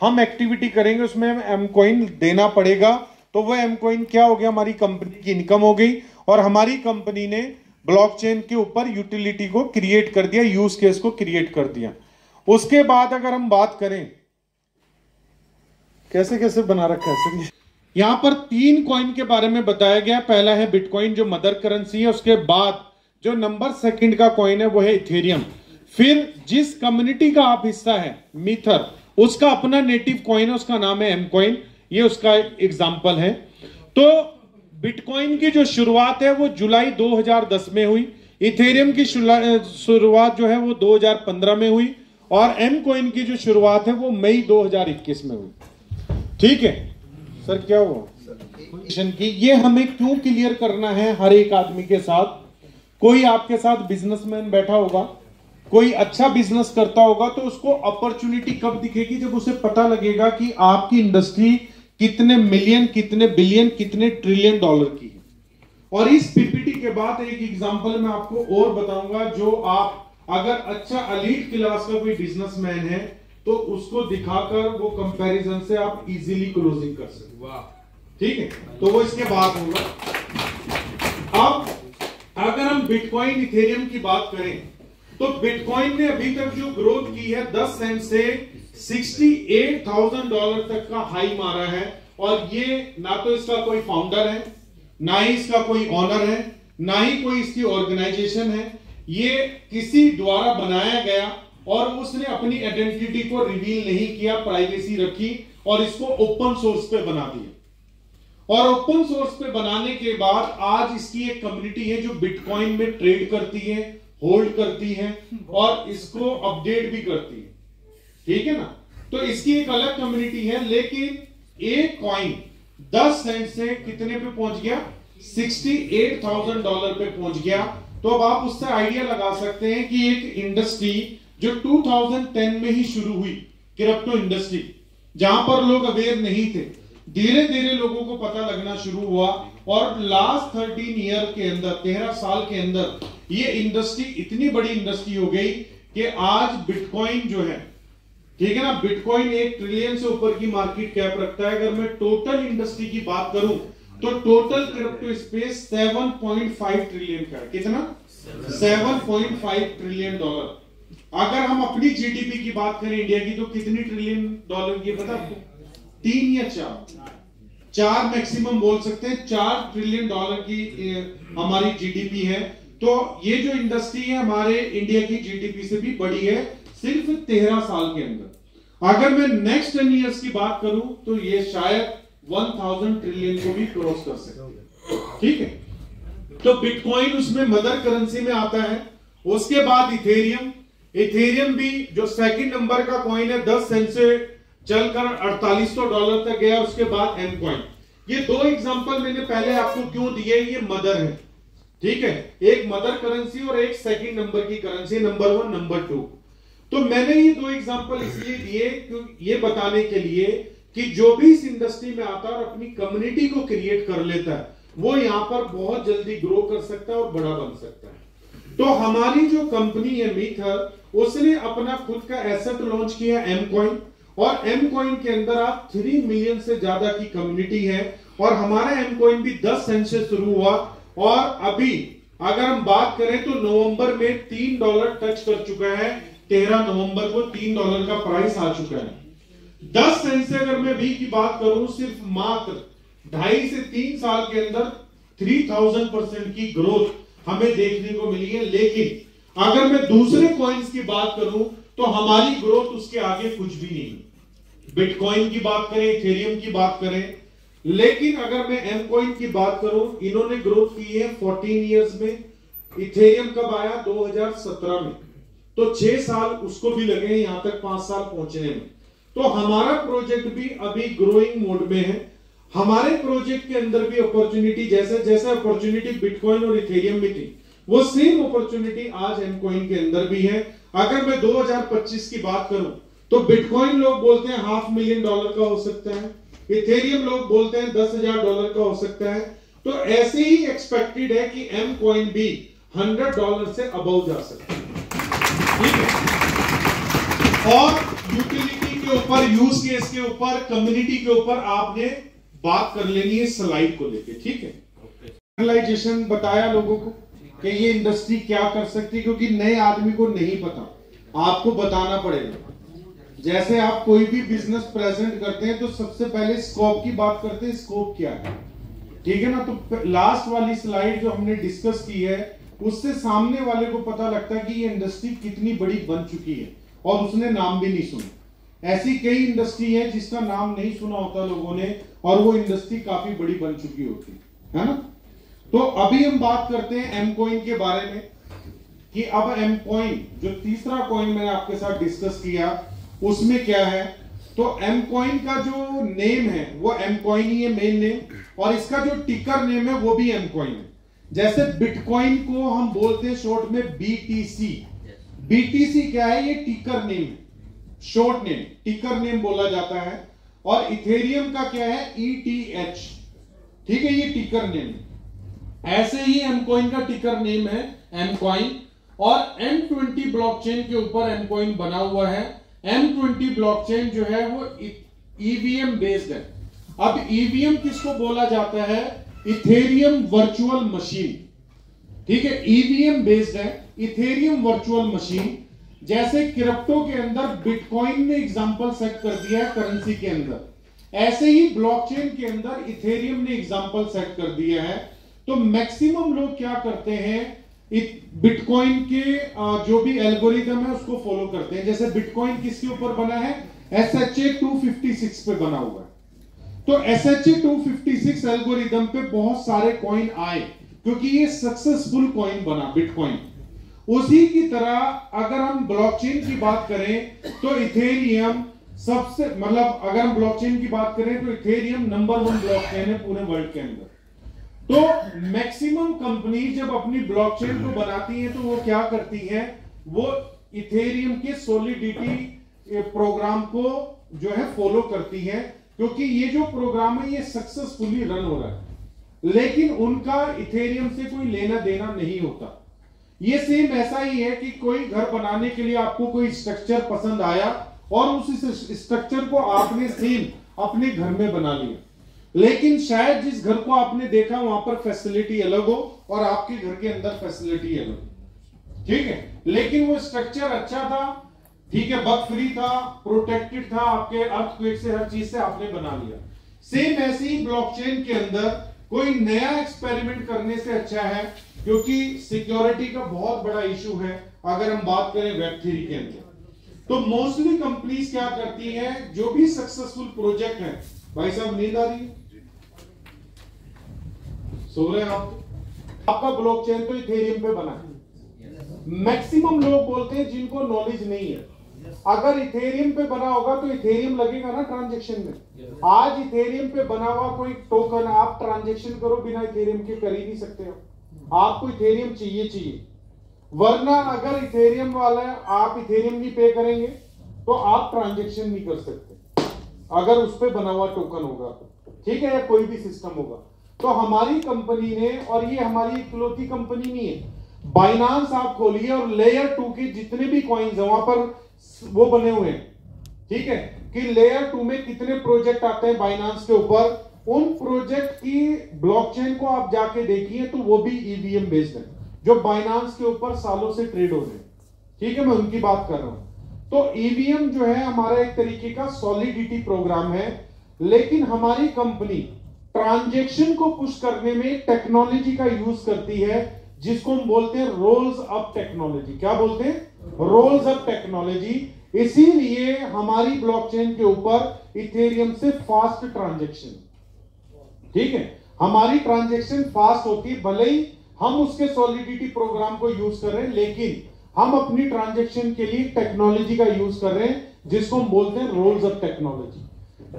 हम एक्टिविटी करेंगे उसमें एम कॉइन देना पड़ेगा। तो वो एम कॉइन क्या हो गया, हमारी कंपनी की इनकम हो गई, और हमारी कंपनी ने ब्लॉकचेन के ऊपर यूटिलिटी को क्रिएट कर दिया, यूज केस को क्रिएट कर दिया। उसके बाद अगर हम बात करें कैसे कैसे बना रखा है सर, यहां पर 3 कॉइन के बारे में बताया गया। पहला है बिटकॉइन जो मदर करेंसी है, उसके बाद जो नंबर सेकंड का कॉइन है वो है इथेरियम, फिर जिस कम्युनिटी का आप हिस्सा है मीथर, उसका अपना नेटिव कॉइन है, उसका नाम है एम कॉइन, ये उसका एग्जांपल है। तो बिटकॉइन की जो शुरुआत है वो जुलाई 2010 में हुई, इथेरियम की शुरुआत जो है वो 2015 में हुई, और एम कॉइन की जो शुरुआत है वो मई 2021 में हुई। ठीक है सर, क्या हुआ की ये हमें क्यों क्लियर करना है हर एक आदमी के साथ। कोई आपके साथ बिजनेसमैन बैठा होगा, कोई अच्छा बिजनेस करता होगा, तो उसको अपॉर्चुनिटी कब दिखेगी, जब उसे पता लगेगा कि आपकी इंडस्ट्री कितने मिलियन, कितने बिलियन, कितने ट्रिलियन डॉलर की है। और इस पीपीटी के बाद एक एग्जांपल मैं आपको और बताऊंगा, जो आप अगर अच्छा एलीट क्लास का कोई बिजनेसमैन है तो उसको दिखाकर वो कंपैरिजन से आप इजीली क्लोजिंग कर सकते। वाह, ठीक है, तो वो इसके बाद होगा। अब अगर हम बिटकॉइन इथेरियम की बात करें, तो बिटकॉइन ने अभी तक जो ग्रोथ की है 10 सेंट से $68,000 तक का हाई मारा है, और ये ना तो इसका कोई फाउंडर है, ना ही इसका कोई ऑनर है, ना ही कोई इसकी ऑर्गेनाइजेशन है, ये किसी द्वारा बनाया गया, और उसने अपनी आइडेंटिटी को रिवील नहीं किया, प्राइवेसी रखी, और इसको ओपन सोर्स पे बना दिया। और ओपन सोर्स पे बनाने के बाद आज इसकी एक कम्युनिटी है जो बिटकॉइन में ट्रेड करती है, होल्ड करती है, और इसको अपडेट भी करती है, ठीक है ना। तो इसकी एक अलग कम्युनिटी है, लेकिन एक कॉइन 10 सेंट से कितने पे पहुंच गया, $68,000 पे पहुंच गया। तो अब आप उससे आइडिया लगा सकते हैं कि एक इंडस्ट्री जो 2010 में ही शुरू हुई, क्रिप्टो इंडस्ट्री, जहां पर लोग अवेयर नहीं थे, धीरे धीरे लोगों को पता लगना शुरू हुआ, और लास्ट 13 ईयर के अंदर, 13 साल के अंदर ये इंडस्ट्री इतनी बड़ी इंडस्ट्री हो गई कि आज बिटकॉइन जो है, ठीक है ना, बिटकॉइन 1 ट्रिलियन से ऊपर की मार्केट कैप रखता है। अगर मैं टोटल इंडस्ट्री की बात करूं तो टोटल क्रिप्टो स्पेस 7.5 ट्रिलियन का है। कितना? 7.5 ट्रिलियन डॉलर। अगर हम अपनी जीडीपी की बात करें इंडिया की, तो कितनी ट्रिलियन डॉलर की पता आपको? 3 या 4 मैक्सिमम बोल सकते हैं। 4 ट्रिलियन डॉलर की हमारी जीडीपी है। तो ये जो इंडस्ट्री है हमारे इंडिया की जीडीपी से भी बड़ी है, सिर्फ 13 साल के अंदर। अगर मैं नेक्स्ट 10 इयर्स की बात करूं तो ये शायद 1000 ट्रिलियन को भी क्रॉस कर सकते हैं। ठीक है, तो बिटकॉइन उसमें मदर करेंसी में आता है। उसके बाद इथेरियम भी जो सेकंड नंबर का कॉइन है, 10 सेंट से चलकर $4800 तक गया। उसके बाद एम कॉइन। ये दो एग्जांपल मैंने पहले आपको क्यों दिए, ये मदर है। ठीक है, एक मदर करेंसी और एक सेकंड नंबर की करेंसी, नंबर 1 नंबर 2। तो मैंने ये दो एग्जांपल इसलिए दिए क्योंकि ये बताने के लिए कि जो भी इस इंडस्ट्री में आता है और अपनी कम्युनिटी को क्रिएट कर लेता है, वो यहां पर बहुत जल्दी ग्रो कर सकता है और बड़ा बन सकता है। तो हमारी जो कंपनी है मीथर, उसने अपना खुद का एसेट लॉन्च किया एम कॉइन, और एम कॉइन के अंदर आप 3 मिलियन से ज्यादा की कम्युनिटी है। और हमारा एम कॉइन भी 10 सेंट से शुरू हुआ, और अभी अगर हम बात करें तो नवंबर में $3 टच कर चुका है। 13 नवंबर को $3 का प्राइस आ चुका है। 10 सेंट से अगर मैं भी की बात करूं, सिर्फ मात्र 2.5 से 3 साल के अंदर 3000% की ग्रोथ हमें देखने को मिली है। लेकिन अगर मैं दूसरे कॉइन्स की बात करूं तो हमारी ग्रोथ उसके आगे कुछ भी नहीं। बिटकॉइन की बात करें, इथेरियम की बात करें, लेकिन अगर मैं एम कॉइन की बात करूं, इन्होंने ग्रोथ की है 14 इयर्स में। इथेरियम कब आया? 2017 में। तो 6 साल उसको भी लगे हैं, यहां तक 5 साल पहुंचने में। तो हमारा प्रोजेक्ट भी अभी ग्रोइंग मोड में है। हमारे प्रोजेक्ट के अंदर भी अपॉर्चुनिटी, जैसे जैसे अपॉर्चुनिटी बिटकॉइन और इथेरियम में थी, वो सेम अपॉर्चुनिटी आज एम कॉइन के अंदर भी है। अगर मैं 2025 की बात करूं तो बिटकॉइन लोग बोलते हैं $500,000 का हो सकता है, इथेरियम लोग बोलते हैं $10,000 का हो सकता है। तो ऐसे ही एक्सपेक्टेड है कि एम कॉइन भी $100 से अबव जा सकता है। ठीक है, और यूटिलिटी के ऊपर, यूज केस के ऊपर, कम्युनिटी के ऊपर आपने बात कर लेनी है स्लाइड को लेके। ठीक है, जनरलाइजेशन बताया लोगों को कि ये इंडस्ट्री क्या कर सकती है, क्योंकि नए आदमी को नहीं पता, आपको बताना पड़ेगा। जैसे आप कोई भी बिजनेस प्रेजेंट करते हैं तो सबसे पहले स्कोप की बात करते हैं, स्कोप क्या है। ठीक है ना, तो लास्ट वाली स्लाइड जो हमने डिस्कस की है, उससे सामने वाले को पता लगता है कि ये इंडस्ट्री कितनी बड़ी बन चुकी है, और उसने नाम भी नहीं सुना। ऐसी कई इंडस्ट्री है जिसका नाम नहीं सुना होता लोगों ने, और वो इंडस्ट्री काफी बड़ी बन चुकी होती है ना। तो अभी हम बात करते हैं एम कॉइन के बारे में, कि अब एम कॉइन जो तीसरा कॉइन मैंने आपके साथ डिस्कस किया, उसमें क्या है। तो एम कॉइन का जो नेम है वो एम कॉइन ही है मेन नेम, और इसका जो टिकर नेम है वो भी एम कॉइन है। जैसे बिटकॉइन को हम बोलते हैं शॉर्ट में BTC। BTC क्या है? ये टिकर नेम है, शॉर्ट नेम, टिकर नेम बोला जाता है। और इथेरियम का क्या है? ETH। ठीक है, ये टिकर नेम है। ऐसे ही एम कॉइन का टिकर नेम है एम कॉइन, और M20 ब्लॉकचेन के ऊपर एम कॉइन बना हुआ है। M20 ब्लॉकचेन जो है वो EVM बेस्ड है। अब EVM किसको बोला जाता है? Ethereum virtual machine. ठीक है, EVM बेस्ड है, इथेरियम वर्चुअल मशीन। जैसे क्रिप्टो के अंदर बिटकॉइन ने एग्जांपल सेट कर दिया है करेंसी के अंदर, ऐसे ही ब्लॉकचेन के अंदर इथेरियम ने एग्जांपल सेट कर दिया है। तो मैक्सिमम लोग क्या करते हैं, बिटकॉइन के जो भी एल्गोरिदम है उसको फॉलो करते हैं। जैसे बिटकॉइन किसके ऊपर बना है? SHA-256 पे बना हुआ है। तो SHA-256 एल्गोरिदम पे बहुत सारे कॉइन आए, क्योंकि ये सक्सेसफुल कॉइन बना बिटकॉइन। उसी की तरह अगर हम ब्लॉकचेन की बात करें तो इथेरियम सबसे, मतलब अगर हम ब्लॉकचेन की बात करें तो इथेरियम नंबर 1 ब्लॉकचेन है पूरे वर्ल्ड के अंदर। तो मैक्सिमम कंपनी जब अपनी ब्लॉकचेन को बनाती है तो वो क्या करती है, वो इथेरियम के सॉलिडिटी प्रोग्राम को जो है फॉलो करती है, क्योंकि ये जो प्रोग्राम है ये सक्सेसफुली रन हो रहा है। लेकिन उनका इथेरियम से कोई लेना देना नहीं होता। ये सेम ऐसा ही है कि कोई घर बनाने के लिए आपको कोई स्ट्रक्चर पसंद आया और उस स्ट्रक्चर को आपने सेम अपने घर में बना लिया, लेकिन शायद जिस घर को आपने देखा वहां पर फैसिलिटी अलग हो और आपके घर के अंदर फैसिलिटी अलग हो। ठीक है, लेकिन वो स्ट्रक्चर अच्छा था, ठीक है, बग फ्री था, प्रोटेक्टेड था, आपके अर्थक्वेक से, हर चीज से आपने बना लिया। सेम ऐसे ही ब्लॉकचेन के अंदर कोई नया एक्सपेरिमेंट करने से अच्छा है, क्योंकि सिक्योरिटी का बहुत बड़ा इशू है अगर हम बात करें Web3 के अंदर। तो मोस्टली कंपनीज क्या करती हैं, जो भी सक्सेसफुल प्रोजेक्ट है भाई साहब नींद आ रही है? सो रहे हैं आप? आपका ब्लॉकचेन तो इथेरियम पे बना है। मैक्सिमम लोग बोलते हैं जिनको नॉलेज नहीं है, अगर इथेरियम पे बना होगा तो इथेरियम लगेगा ना ट्रांजैक्शन में। आज इथेरियम पे बना हुआ कोई टोकन आप ट्रांजैक्शन करो बिना इथेरियम के कर ही नहीं सकते हो। आपको इथेरियम चाहिए, वरना अगर इथेरियम वाला आप इथेरियम नहीं पे करेंगे तो आप ट्रांजैक्शन नहीं कर सकते, अगर उस पे बना हुआ टोकन होगा तो, ठीक है, या कोई भी सिस्टम होगा। तो हमारी कंपनी ने, और ये हमारी इकलौती कंपनी नहीं है, बाइनांस आप खोलिए और लेयर 2 के जितने भी कॉइन्स हैं वहां पर वो बने हुए हैं, ठीक है, कि लेयर 2 में कितने प्रोजेक्ट आते हैं बाइनांस के ऊपर, उन प्रोजेक्ट की ब्लॉकचेन को आप जाके देखिए तो वो भी ईवीएम बेस्ड है, जो बाइनांस के ऊपर सालों से ट्रेड हो रहे हैं, ठीक है, मैं उनकी बात कर रहा हूं। तो ईवीएम जो है हमारा एक तरीके का सॉलिडिटी प्रोग्राम है, लेकिन हमारी कंपनी ट्रांजैक्शन को पुश करने में टेक्नोलॉजी का यूज करती है जिसको हम बोलते हैं रोल्स अप टेक्नोलॉजी। क्या बोलते हैं? Rolls up technology. इसीलिए हमारी ब्लॉकचेन के ऊपर इथेरियम से फास्ट ट्रांजैक्शन, ठीक है, हमारी ट्रांजैक्शन फास्ट होती है, भले ही हम उसके सॉलिडिटी प्रोग्राम को यूज कर रहे हैं, लेकिन हम अपनी ट्रांजैक्शन के लिए टेक्नोलॉजी का यूज कर रहे हैं जिसको हम बोलते हैं रोल्स अप टेक्नोलॉजी।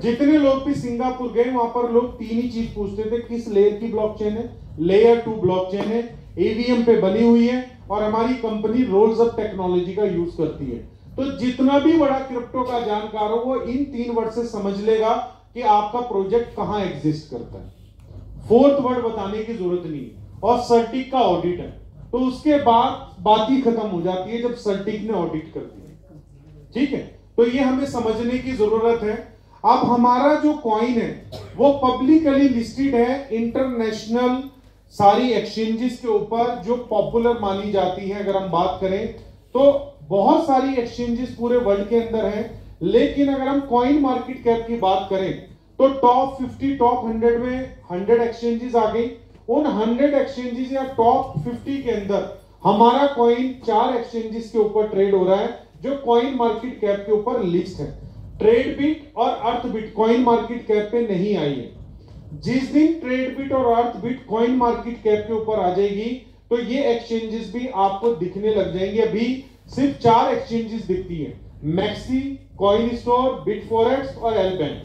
जितने लोग भी सिंगापुर गए वहां पर लोग तीन ही चीज पूछते थे, किस लेयर की ब्लॉकचेन है? लेयर 2 ब्लॉकचेन है, ईवीएम पे बनी हुई है, और हमारी कंपनी रोल्स अप टेक्नोलॉजी का यूज करती है। तो जितना भी बड़ा क्रिप्टो का जानकार हो वो इन 3 वर्ड से समझ लेगा कि आपका प्रोजेक्ट कहां एग्जिस्ट करता है। 4th वर्ड बताने की जरूरत नहीं है, और सर्टिक का ऑडिट है, तो उसके बाद बात ही खत्म हो जाती है जब सर्टिक ने ऑडिट कर दिया, ठीक है। तो ये हमें समझने की जरूरत है। अब हमारा जो कॉइन है वो पब्लिकली लिस्टेड है इंटरनेशनल सारी एक्सचेंजेस के ऊपर जो पॉपुलर मानी जाती है। अगर हम बात करें तो बहुत सारी एक्सचेंजेस पूरे वर्ल्ड के अंदर हैं, लेकिन अगर हम कॉइन मार्केट कैप की बात करें तो टॉप 50 टॉप 100 में 100 एक्सचेंजेस आ गई। उन 100 एक्सचेंजेस या टॉप 50 के अंदर हमारा कॉइन 4 एक्सचेंजेस के ऊपर ट्रेड हो रहा है जो कॉइन मार्केट कैप के ऊपर लिस्ट है। ट्रेडबिट और अर्थबिट कॉइन मार्केट कैप पे नहीं आई है। जिस दिन ट्रेडबिट और अर्थबिट कॉइन मार्केट कैप के ऊपर आ जाएगी तो ये एक्सचेंजेस भी आपको दिखने लग जाएंगे। अभी सिर्फ 4 एक्सचेंजेस दिखती है, मैक्सी, कॉइन स्टोर, बिटफॉरेक्स और एलबैंक।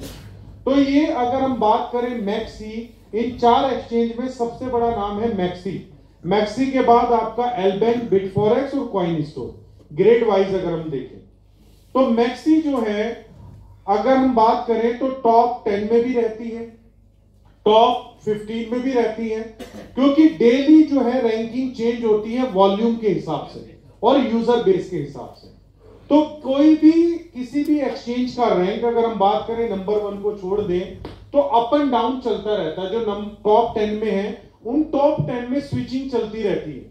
तो ये अगर हम बात करें मैक्सी, इन 4 एक्सचेंज में सबसे बड़ा नाम है मैक्सी। मैक्सी के बाद आपका एलबैंक, बिटफॉरेक्स और कॉइन स्टोर, ग्रेड वाइज अगर हम देखें तो मैक्सी जो है अगर हम बात करें तो टॉप 10 में भी रहती है, टॉप 15 में भी रहती है, क्योंकि डेली जो है रैंकिंग चेंज होती है वॉल्यूम के हिसाब से और यूजर बेस के हिसाब से। तो कोई भी किसी भी एक्सचेंज का रैंक अगर हम बात करें नंबर 1 को छोड़ दें तो अप एंड डाउन चलता रहता है। जो टॉप 10 में है उन टॉप 10 में स्विचिंग चलती रहती है,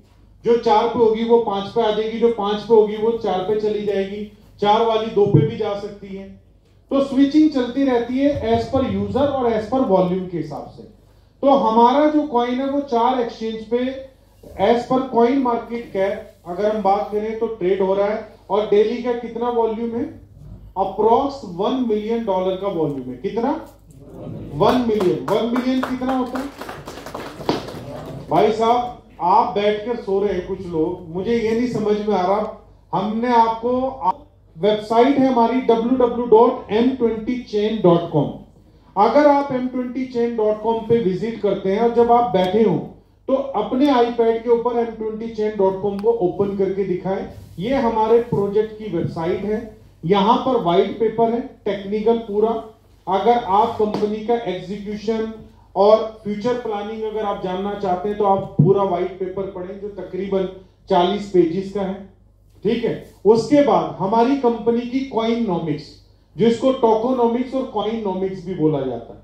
जो 4 पे होगी वो 5 पे आ जाएगी, जो 5 पे होगी वो 4 पे चली जाएगी, 4 वाली 2 पे भी जा सकती है। तो स्विचिंग चलती रहती है एज पर यूजर और एज पर वॉल्यूम के हिसाब से। तो हमारा जो कॉइन है वो 4 एक्सचेंज पे as per coin market cap अगर हम बात करें तो ट्रेड हो रहा है, और डेली का कितना वॉल्यूम है? अप्रोक्स $1 मिलियन का वॉल्यूम है। कितना? 1 मिलियन। 1 मिलियन कितना होता है भाई साहब? आप बैठकर सो रहे हैं कुछ लोग, मुझे ये नहीं समझ में आ रहा। हमने आपको वेबसाइट है हमारी www.m20chain.com। अगर आप m20chain.com पे विजिट करते हैं और जब आप बैठे हो तो अपने आईपैड के ऊपर m20chain.com को ओपन करके दिखाएं। ये हमारे प्रोजेक्ट की वेबसाइट है, यहां पर व्हाइट पेपर है टेक्निकल पूरा। अगर आप कंपनी का एग्जीक्यूशन और फ्यूचर प्लानिंग अगर आप जानना चाहते हैं तो आप पूरा व्हाइट पेपर पढ़ें जो तकरीबन 40 पेजेस का है, ठीक है। उसके बाद हमारी कंपनी की कॉइनोमिक्स, जिसको टोकोनोमिक्स और कॉइनोमिक्स भी बोला जाता है।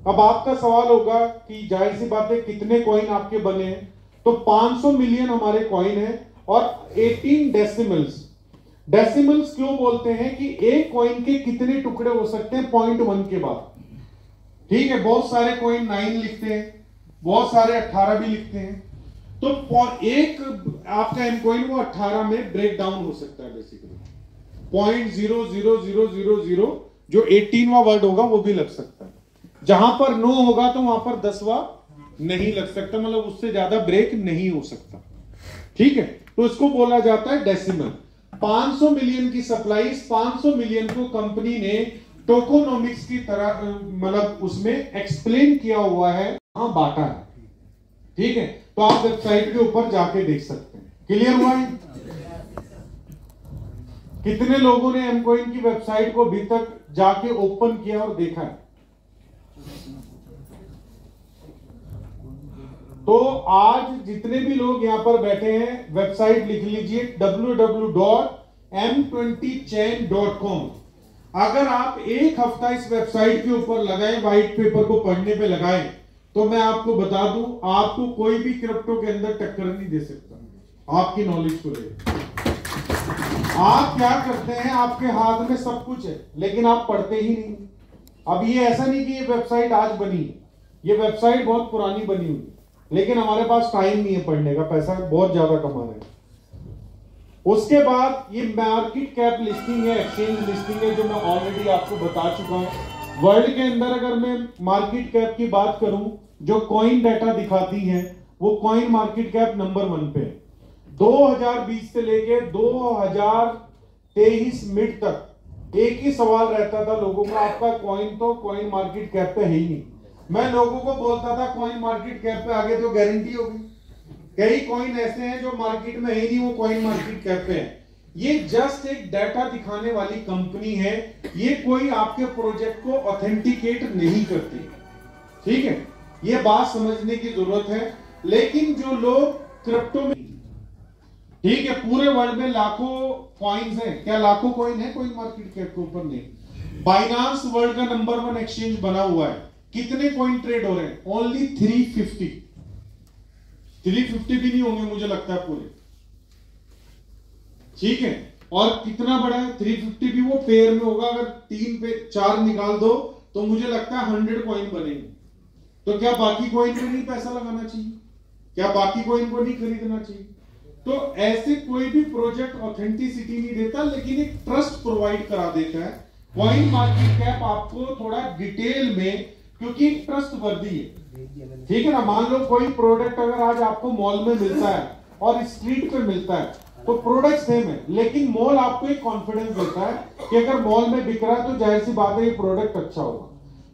अब आपका सवाल होगा कि जाहिर सी बात है कितने कॉइन आपके बने हैं, तो 500 मिलियन हमारे कॉइन है और 18 डेसिमल्स। डेसिमल्स क्यों बोलते हैं कि एक कॉइन के कितने टुकड़े हो सकते हैं 0.1 के बाद, ठीक है। बहुत सारे कॉइन 9 लिखते हैं, बहुत सारे 18 भी लिखते हैं, तो एक आपका एम कॉइन वो 18 में ब्रेक डाउन हो सकता है बेसिकली। 0.00000 जो 18वां वर्ड होगा वो भी लग सकता है। जहां पर 9 होगा तो वहां पर 10वां नहीं लग सकता, मतलब उससे ज्यादा ब्रेक नहीं हो सकता। ठीक है, तो इसको बोला जाता है डेसिमल। 500 मिलियन की सप्लाई, 500 मिलियन को कंपनी ने टोकोनॉमिक्स की तरह मतलब उसमें एक्सप्लेन किया हुआ है, हाँ बांटा है। ठीक है, तो आप वेबसाइट के ऊपर जाके देख सकते हैं। क्लियर हुआ है? कितने लोगों ने एमकॉइन की वेबसाइट को अभी तक जाके ओपन किया और देखा है? तो आज जितने भी लोग यहां पर बैठे हैं, वेबसाइट लिख लीजिए www.m20chain.com। अगर आप एक हफ्ता इस वेबसाइट के ऊपर लगाएं, व्हाइट पेपर को पढ़ने पे लगाएं, तो मैं आपको बता दूं, आपको कोई भी क्रिप्टो के अंदर टक्कर नहीं दे सकता आपकी नॉलेज को लेकर। आप क्या करते हैं, आपके हाथ में सब कुछ है लेकिन आप पढ़ते ही नहीं। अब ये ऐसा नहीं कि ये वेबसाइट आज बनी है, ये वेबसाइट बहुत पुरानी बनी हुई, लेकिन हमारे पास टाइम नहीं है पढ़ने का, पैसा बहुत ज्यादा कमाना है। उसके बाद ये मार्केट कैप लिस्टिंग है, एक्सचेंज लिस्टिंग है, जो मैं ऑलरेडी आपको बता चुका हूं। वर्ल्ड के अंदर अगर मैं मार्केट कैप की बात करूं, जो कॉइन डाटा दिखाती है, वो कॉइन मार्केट कैप नंबर 1 पे है। 2020 से लेके 2023 मिड तक एक ही सवाल रहता था लोगों का, आपका कॉइन तो कॉइन मार्केट कैप पे है ही नहीं। मैं लोगों को बोलता था कॉइन मार्केट कैप पे आगे तो गारंटी होगी। कई कॉइन ऐसे हैं जो मार्केट में है ही नहीं, वो कॉइन मार्केट कैप पे है। ये जस्ट एक डाटा दिखाने वाली कंपनी है, ये कोई आपके प्रोजेक्ट को ऑथेंटिकेट नहीं करती। ठीक है, ये बात समझने की जरूरत है। लेकिन जो लोग क्रिप्टो में, ठीक है, पूरे वर्ल्ड में लाखों कॉइन्स हैं, क्या लाखों कॉइन है कॉइन मार्केट कैप के ऊपर? नहीं। बाइनांस वर्ल्ड का नंबर 1 एक्सचेंज बना हुआ है, कितने कॉइन ट्रेड हो रहे हैं? ओनली 350 भी नहीं होंगे मुझे लगता है पूरे। ठीक है, और कितना बड़ा है? 350 भी वो पेयर में होगा, अगर 3 पे 4 निकाल दो तो मुझे लगता है 100 कॉइन बनेंगे। तो क्या बाकी कॉइन पे नहीं पैसा लगाना चाहिए? क्या बाकी कॉइन को नहीं खरीदना चाहिए? तो ऐसे कोई भी प्रोजेक्ट ऑथेंटिसिटी नहीं देता, लेकिन एक ट्रस्ट प्रोवाइड करा देता है। कॉइन मार्केट कैप आपको थोड़ा डिटेल में, क्योंकि एक ट्रस्ट वर्दी है। ठीक है ना, मान लो कोई प्रोडक्ट अगर आज आपको मॉल में मिलता है और स्ट्रीट पे मिलता है, तो प्रोडक्ट सेम है, लेकिन मॉल आपको एक कॉन्फिडेंस देता है कि अगर मॉल में बिक रहा है तो जाहिर सी बात है ये प्रोडक्ट अच्छा होगा।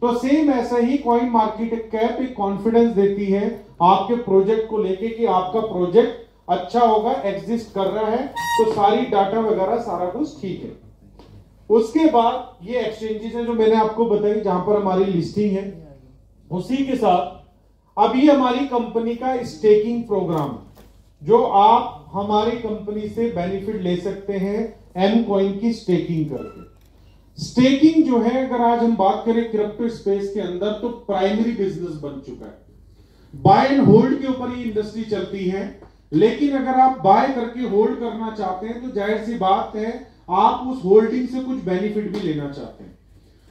तो सेम ऐसा ही कॉइन मार्केट कैप एक कॉन्फिडेंस देती है आपके प्रोजेक्ट को लेके कि आपका प्रोजेक्ट अच्छा होगा, एग्जिस्ट कर रहा है, तो सारी डाटा वगैरह सारा कुछ ठीक है। उसके बाद ये एक्सचेंजेस है जो मैंने आपको बताई, जहां पर हमारी लिस्टिंग है। उसी के साथ अब ये हमारी कंपनी का स्टेकिंग प्रोग्राम, जो आप हमारी कंपनी से बेनिफिट ले सकते हैं एम कॉइन की स्टेकिंग करके। स्टेकिंग जो है, अगर आज हम बात करें क्रिप्टो स्पेस के अंदर, तो प्राइमरी बिजनेस बन चुका है। बाय एंड होल्ड के ऊपर ये इंडस्ट्री चलती है, लेकिन अगर आप बाय करके होल्ड करना चाहते हैं तो जाहिर सी बात है आप उस होल्डिंग से कुछ बेनिफिट भी लेना चाहते हैं।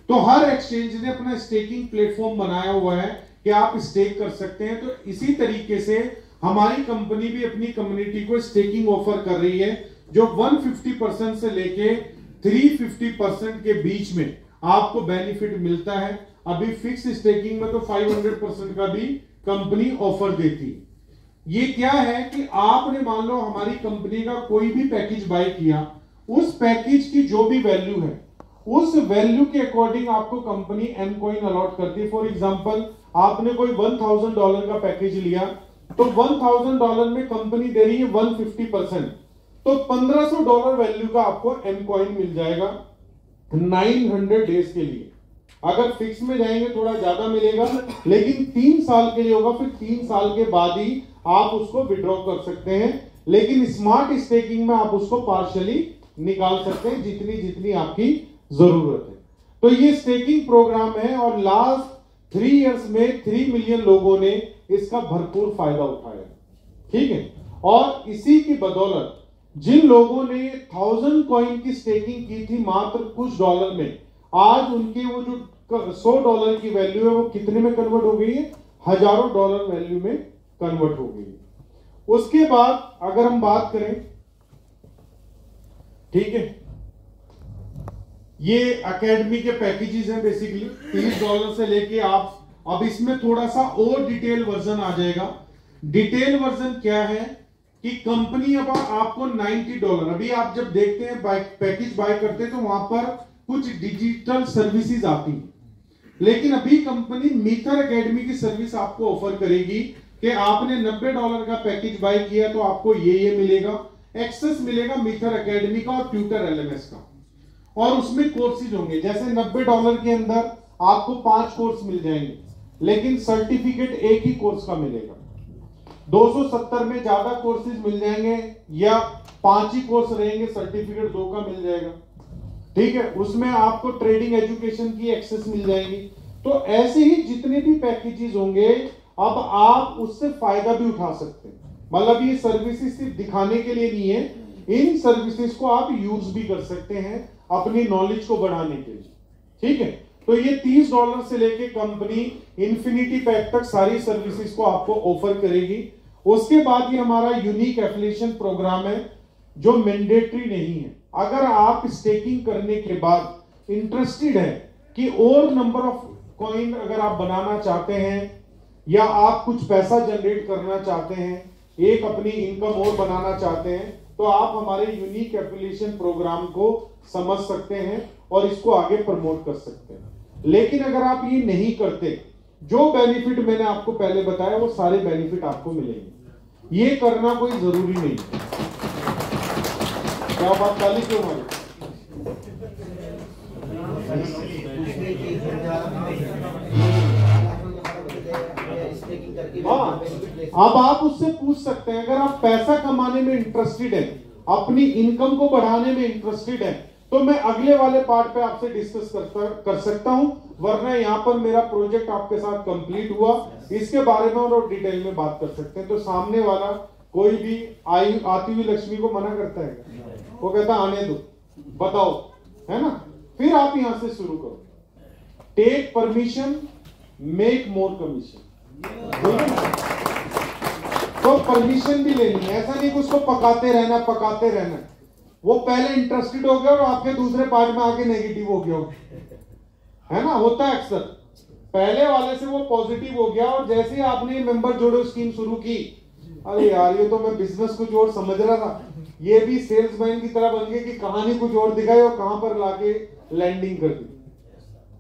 तो हर एक्सचेंज ने अपना स्टेकिंग प्लेटफॉर्म बनाया हुआ है कि आप स्टेक कर सकते हैं। तो इसी तरीके से हमारी कंपनी भी अपनी कम्युनिटी को स्टेकिंग ऑफर कर रही है, जो 150% से लेके 350% के बीच में आपको बेनिफिट मिलता है। अभी फिक्स स्टेकिंग में तो 500% का भी कंपनी ऑफर देती है। ये क्या है कि आपने मान लो हमारी कंपनी का कोई भी पैकेज बाय किया, उस पैकेज की जो भी वैल्यू है, उस वैल्यू के अकॉर्डिंग आपको कंपनी एम कॉइन अलॉट करती है। फॉर एग्जांपल, आपने कोई $1000 का पैकेज लिया, तो $1000 में कंपनी दे रही है 150%, तो $1500 वैल्यू का आपको एम कॉइन मिल जाएगा 900 डेज के लिए। अगर फिक्स में जाएंगे थोड़ा ज्यादा मिलेगा, लेकिन 3 साल के लिए होगा, फिर 3 साल के बाद ही आप उसको विड्रॉ कर सकते हैं। लेकिन स्मार्ट स्टेकिंग में आप उसको पार्शियली निकाल सकते हैं, जितनी जितनी आपकी जरूरत है। तो ये स्टेकिंग प्रोग्राम है, और लास्ट 3 इयर्स में 3 मिलियन लोगों ने इसका भरपूर फायदा उठाया। ठीक है, और इसी की बदौलत जिन लोगों ने 1000 कॉइन की स्टेकिंग की थी मात्र कुछ डॉलर में, आज उनकी वो जो $100 की वैल्यू है वो कितने में कन्वर्ट हो गई है? हजारों डॉलर वैल्यू में कन्वर्ट हो गई है। उसके बाद अगर हम बात करें, ठीक है, ये एकेडमी के पैकेजेस हैं बेसिकली $30 से लेके आप, अब इसमें थोड़ा सा और डिटेल वर्जन आ जाएगा। डिटेल वर्जन क्या है कि कंपनी अब आपको $90, अभी आप जब देखते हैं पैकेज बाय करते हैं तो वहां पर कुछ डिजिटल सर्विसेज आती हैं, लेकिन अभी कंपनी मीथर एकेडमी की सर्विस आपको ऑफर करेगी कि आपने $90 का पैकेज बाय किया तो आपको ये मिलेगा, एक्सेस मिलेगा मीथर एकेडमी का और ट्यूटर LMS का, और उसमें कोर्सेज होंगे। जैसे $90 के अंदर आपको 5 कोर्स मिल जाएंगे, लेकिन सर्टिफिकेट एक ही कोर्स का मिलेगा। 270 में ज्यादा कोर्सेज मिल जाएंगे या 5 ही कोर्स रहेंगे, सर्टिफिकेट 2 का मिल जाएगा। ठीक है, उसमें आपको ट्रेडिंग एजुकेशन की एक्सेस मिल जाएगी। तो ऐसे ही जितने भी पैकेजेस होंगे अब आप उससे फायदा भी उठा सकते हैं। मतलब ये सर्विसेज सिर्फ दिखाने के लिए नहीं है, इन सर्विसेज को आप यूज भी कर सकते हैं अपनी नॉलेज को बढ़ाने के लिए। ठीक है, तो ये $30 से लेके कंपनी इंफिनिटी पैक तक सारी सर्विसेज को आपको ऑफर करेगी। उसके बाद ये हमारा यूनिक एफिलिएशन प्रोग्राम है जो मैंडेटरी नहीं है। अगर आप स्टेकिंग करने के बाद इंटरेस्टेड है कि और नंबर ऑफ कॉइन अगर आप बनाना चाहते हैं या आप कुछ पैसा जनरेट करना चाहते हैं, एक अपनी इनकम और बनाना चाहते हैं, तो आप हमारे यूनिक एफिलिएशन प्रोग्राम को समझ सकते हैं और इसको आगे प्रमोट कर सकते हैं। लेकिन अगर आप ये नहीं करते, जो बेनिफिट मैंने आपको पहले बताया वो सारे बेनिफिट आपको मिलेंगे। ये करना कोई जरूरी नहीं है। क्या बात काली क्यों हमारी? हाँ, अब आप उससे पूछ सकते हैं, अगर आप पैसा कमाने में इंटरेस्टेड है, अपनी इनकम को बढ़ाने में इंटरेस्टेड है, तो मैं अगले वाले पार्ट पे आपसे डिस्कस कर सकता हूं, वरना यहां पर मेरा प्रोजेक्ट आपके साथ कंप्लीट हुआ, इसके बारे में और डिटेल में बात कर सकते हैं। तो सामने वाला कोई भी आती हुई लक्ष्मी को मना करता है, वो कहता आने दो, बताओ, है ना? फिर आप यहां से शुरू करो। Take permission, make more commission. तो परमिशन भी लेनी है, ऐसा नहीं कि उसको पकाते रहना। वो पहले इंटरेस्टेड हो गया और आपके दूसरे पार्ट में आके नेगेटिव हो गया, है ना? होता है अक्सर। पहले वाले से वो पॉजिटिव हो गया और जैसे ही आपने मेंबर जोड़ो स्कीम शुरू की, अरे यार ये तो मैं बिजनेस कुछ और समझ रहा था, ये भी सेल्समैन की तरह बन गए कि कहानी कुछ और दिखाई और कहां पर लाके लैंडिंग कर दी।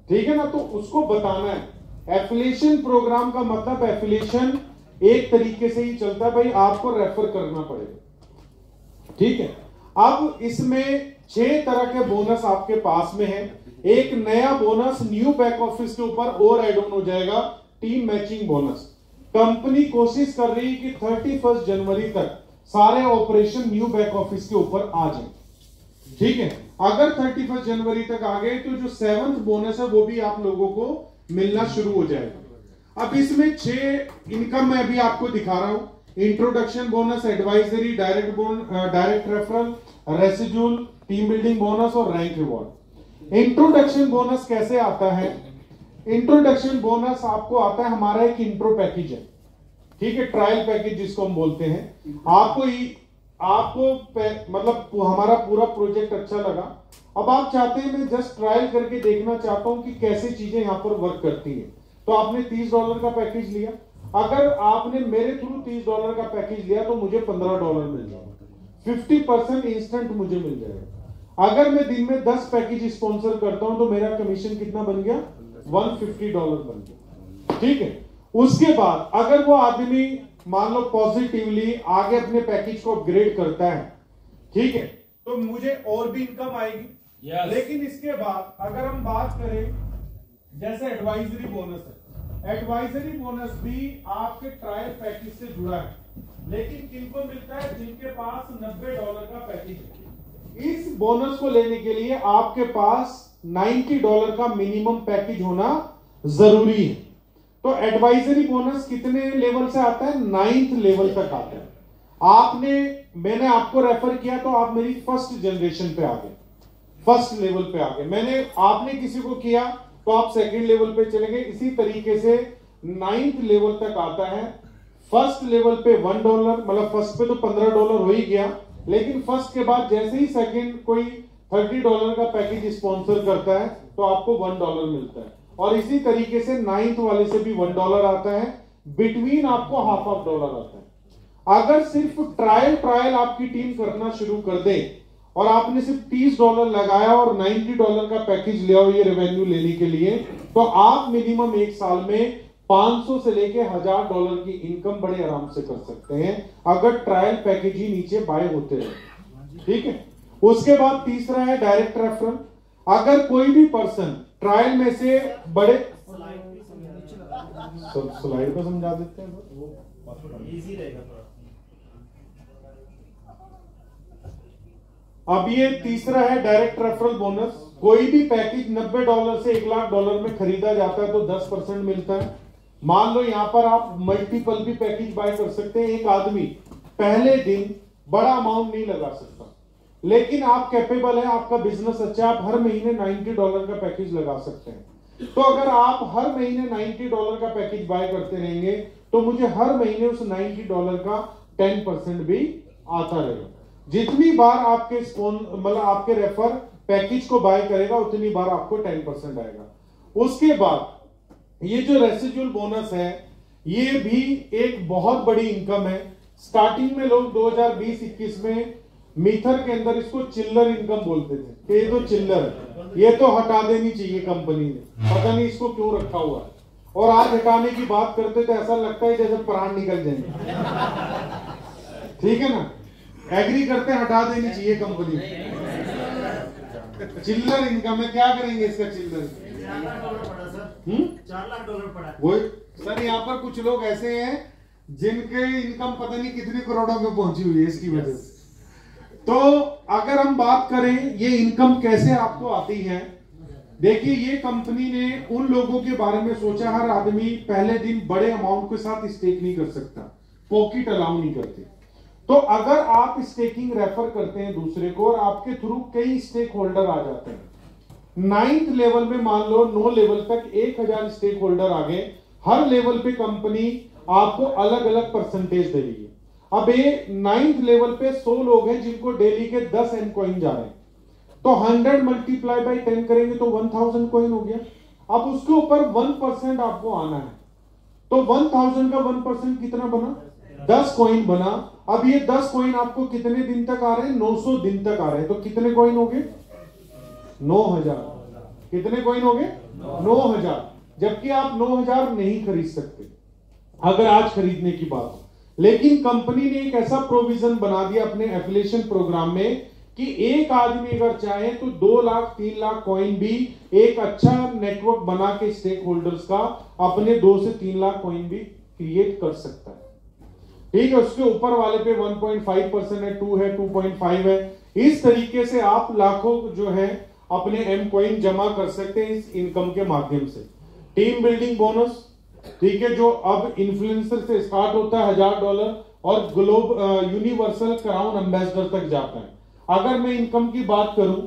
ठीक है ना? तो उसको बताना है। एफिलिएशन प्रोग्राम का मतलब, एफिलिएशन एक तरीके से ही चलता है भाई, आपको रेफर करना पड़ेगा। ठीक है, अब इसमें 6 तरह के बोनस आपके पास में है। एक नया बोनस न्यू बैक ऑफिस के ऊपर और एड ऑन हो जाएगा, टीम मैचिंग बोनस। कंपनी कोशिश कर रही है कि 31 जनवरी तक सारे ऑपरेशन न्यू बैक ऑफिस के ऊपर आ जाए। ठीक है, अगर 31 जनवरी तक आ गए तो जो 7th बोनस है वो भी आप लोगों को मिलना शुरू हो जाएगा। अब इसमें 6 इनकम मैं अभी आपको दिखा रहा हूं। Introduction bonus, advisory, direct referral, residual, team building bonus और रैंक रिवॉर्ड। इंट्रोडक्शन बोनस कैसे आता है? इंट्रोडक्शन बोनस आपको आता है, हमारा एक इंट्रो पैकेज है। ठीक है, ट्रायल पैकेज जिसको हम बोलते हैं। आपको मतलब हमारा पूरा प्रोजेक्ट अच्छा लगा, अब आप चाहते हैं मैं जस्ट ट्रायल करके देखना चाहता हूं कि कैसे चीजें यहां पर वर्क करती है, तो आपने $30 का पैकेज लिया। अगर आपने मेरे थ्रू $30 का पैकेज लिया तो मुझे $15 मिल जाएगा, 50% इंस्टेंट मुझे मिल जाएगा। अगर मैं दिन में 10 पैकेज स्पॉन्सर करता हूं तो मेरा कमीशन कितना बन गया? $150 बन गया। ठीक है, उसके बाद अगर वो आदमी मान लो पॉजिटिवली आगे अपने पैकेज को अपग्रेड करता है, ठीक है, तो मुझे और भी इनकम आएगी। लेकिन इसके बाद अगर हम बात करें जैसे एडवाइजरी बोनस है, एडवाइजरी बोनस भी आपके ट्रायल पैकेज से जुड़ा है, लेकिन किनको मिलता है? जिनके पास $90 का पैकेज है। इस बोनस को लेने के लिए आपके पास $90 का मिनिमम पैकेज होना जरूरी है। तो एडवाइजरी बोनस कितने लेवल से आता है? 9th लेवल तक आता है। मैंने आपको रेफर किया तो आप मेरी फर्स्ट जनरेशन पे आ गए, फर्स्ट लेवल पे आ गए। आपने किसी को किया तो आप सेकंड लेवल पे चले गए। इसी तरीके से 9th लेवल तक आता है। फर्स्ट लेवल पे $1, मतलब फर्स्ट पे तो $15 हो ही गया, लेकिन फर्स्ट के बाद जैसे ही सेकंड कोई $30 का पैकेज स्पॉन्सर करता है तो आपको $1 मिलता है, और इसी तरीके से 9th वाले से भी $1 आता है, बिटवीन आपको $half आता है। अगर सिर्फ ट्रायल आपकी टीम करना शुरू कर दे और आपने सिर्फ $30 लगाया और $90 का पैकेज ले आओ ये रेवेन्यू लेने के लिए, तो आप मिनिमम एक साल में 500 से लेके $1000 की इनकम बड़े आराम से कर सकते हैं, अगर ट्रायल पैकेज ही नीचे बाय होते रहे। ठीक है। उसके बाद तीसरा है डायरेक्ट रेफरल। अगर कोई भी पर्सन ट्रायल में से बड़े स्लाइड पे समझा देते हैं, इजी रहेगा थोड़ा। अब ये तीसरा है डायरेक्ट रेफरल बोनस। कोई भी पैकेज $90 से $1,00,000 में खरीदा जाता है तो 10% मिलता है। मान लो यहां पर आप मल्टीपल भी पैकेज बाय कर सकते हैं। एक आदमी पहले दिन बड़ा अमाउंट नहीं लगा सकता, लेकिन आप कैपेबल है, आपका बिजनेस अच्छा, आप हर महीने $90 का पैकेज लगा सकते हैं। तो अगर आप हर महीने $90 का पैकेज बाय करते रहेंगे तो मुझे हर महीने उस $90 का 10% भी आता रहेगा। जितनी बार आपके मतलब आपके रेफर पैकेज को बाय करेगा उतनी बार आपको 10% आएगा। उसके बाद ये जो रेसिडुअल बोनस है ये भी एक बहुत बड़ी इनकम है। स्टार्टिंग में लोग 2020-21 में मीथर के अंदर इसको चिल्लर इनकम बोलते थे कि ये तो चिल्लर है, ये तो हटा देनी चाहिए कंपनी ने, पता नहीं इसको क्यों रखा हुआ है। और आज हटाने की बात करते तो ऐसा लगता है जैसे प्राण निकल जाएंगे। ठीक है ना, एग्री करते हटा देनी चाहिए कंपनी। चिल्लर इनकम है, क्या करेंगे इसका चिल्लर? $4 लाख पड़ा। वो सर यहाँ पर कुछ लोग ऐसे हैं जिनके इनकम पता नहीं कितने करोड़ों में पहुंची हुई है इसकी वजह से। तो अगर हम बात करें ये इनकम कैसे आपको आती है, देखिए ये कंपनी ने उन लोगों के बारे में सोचा, हर आदमी पहले दिन बड़े अमाउंट के साथ स्टेक नहीं कर सकता, पॉकेट अलाउ नहीं करते। तो अगर आप स्टेकिंग रेफर करते हैं दूसरे को और आपके थ्रू कई स्टेक होल्डर आ जाते हैं, 9th लेवल में मान लो 9 लेवल तक 1000 स्टेक होल्डर आ गए, हर लेवल पे कंपनी आपको अलग अलग परसेंटेज दे रही है। अब ये 9th लेवल पे 100 लोग हैं जिनको डेली के 10 एम कॉइन जा रहे हैं, तो 100 मल्टीप्लाई बाई 10 करेंगे तो 1000 कॉइन हो गया। अब उसके ऊपर 1% आपको आना है, तो 1000 का 1% कितना बना? 10 कॉइन बना। अब ये 10 कॉइन आपको कितने दिन तक आ रहे हैं? 900 दिन तक आ रहे हैं, तो कितने कॉइन हो गए? 9000। कितने कॉइन हो गए? 9000। जबकि आप 9000 नहीं खरीद सकते अगर आज खरीदने की बात हो, लेकिन कंपनी ने एक ऐसा प्रोविजन बना दिया अपने एफिलिएशन प्रोग्राम में कि एक आदमी अगर चाहे तो 2 लाख 3 लाख कॉइन भी एक अच्छा नेटवर्क बना के स्टेक होल्डर्स का अपने 2 से 3 लाख कॉइन भी क्रिएट कर सकता है। ठीक है, उसके ऊपर वाले पे 1.5% है, 2 है, 2.5 है। इस तरीके से आप लाखों जो है अपने एम कॉइन जमा कर सकते हैं इस इनकम के माध्यम से। टीम बिल्डिंग बोनस, ठीक है, जो अब इन्फ्लुएंसर से स्टार्ट होता है $1000 और ग्लोब यूनिवर्सल क्राउन एम्बेसडर तक जाता है। अगर मैं इनकम की बात करूं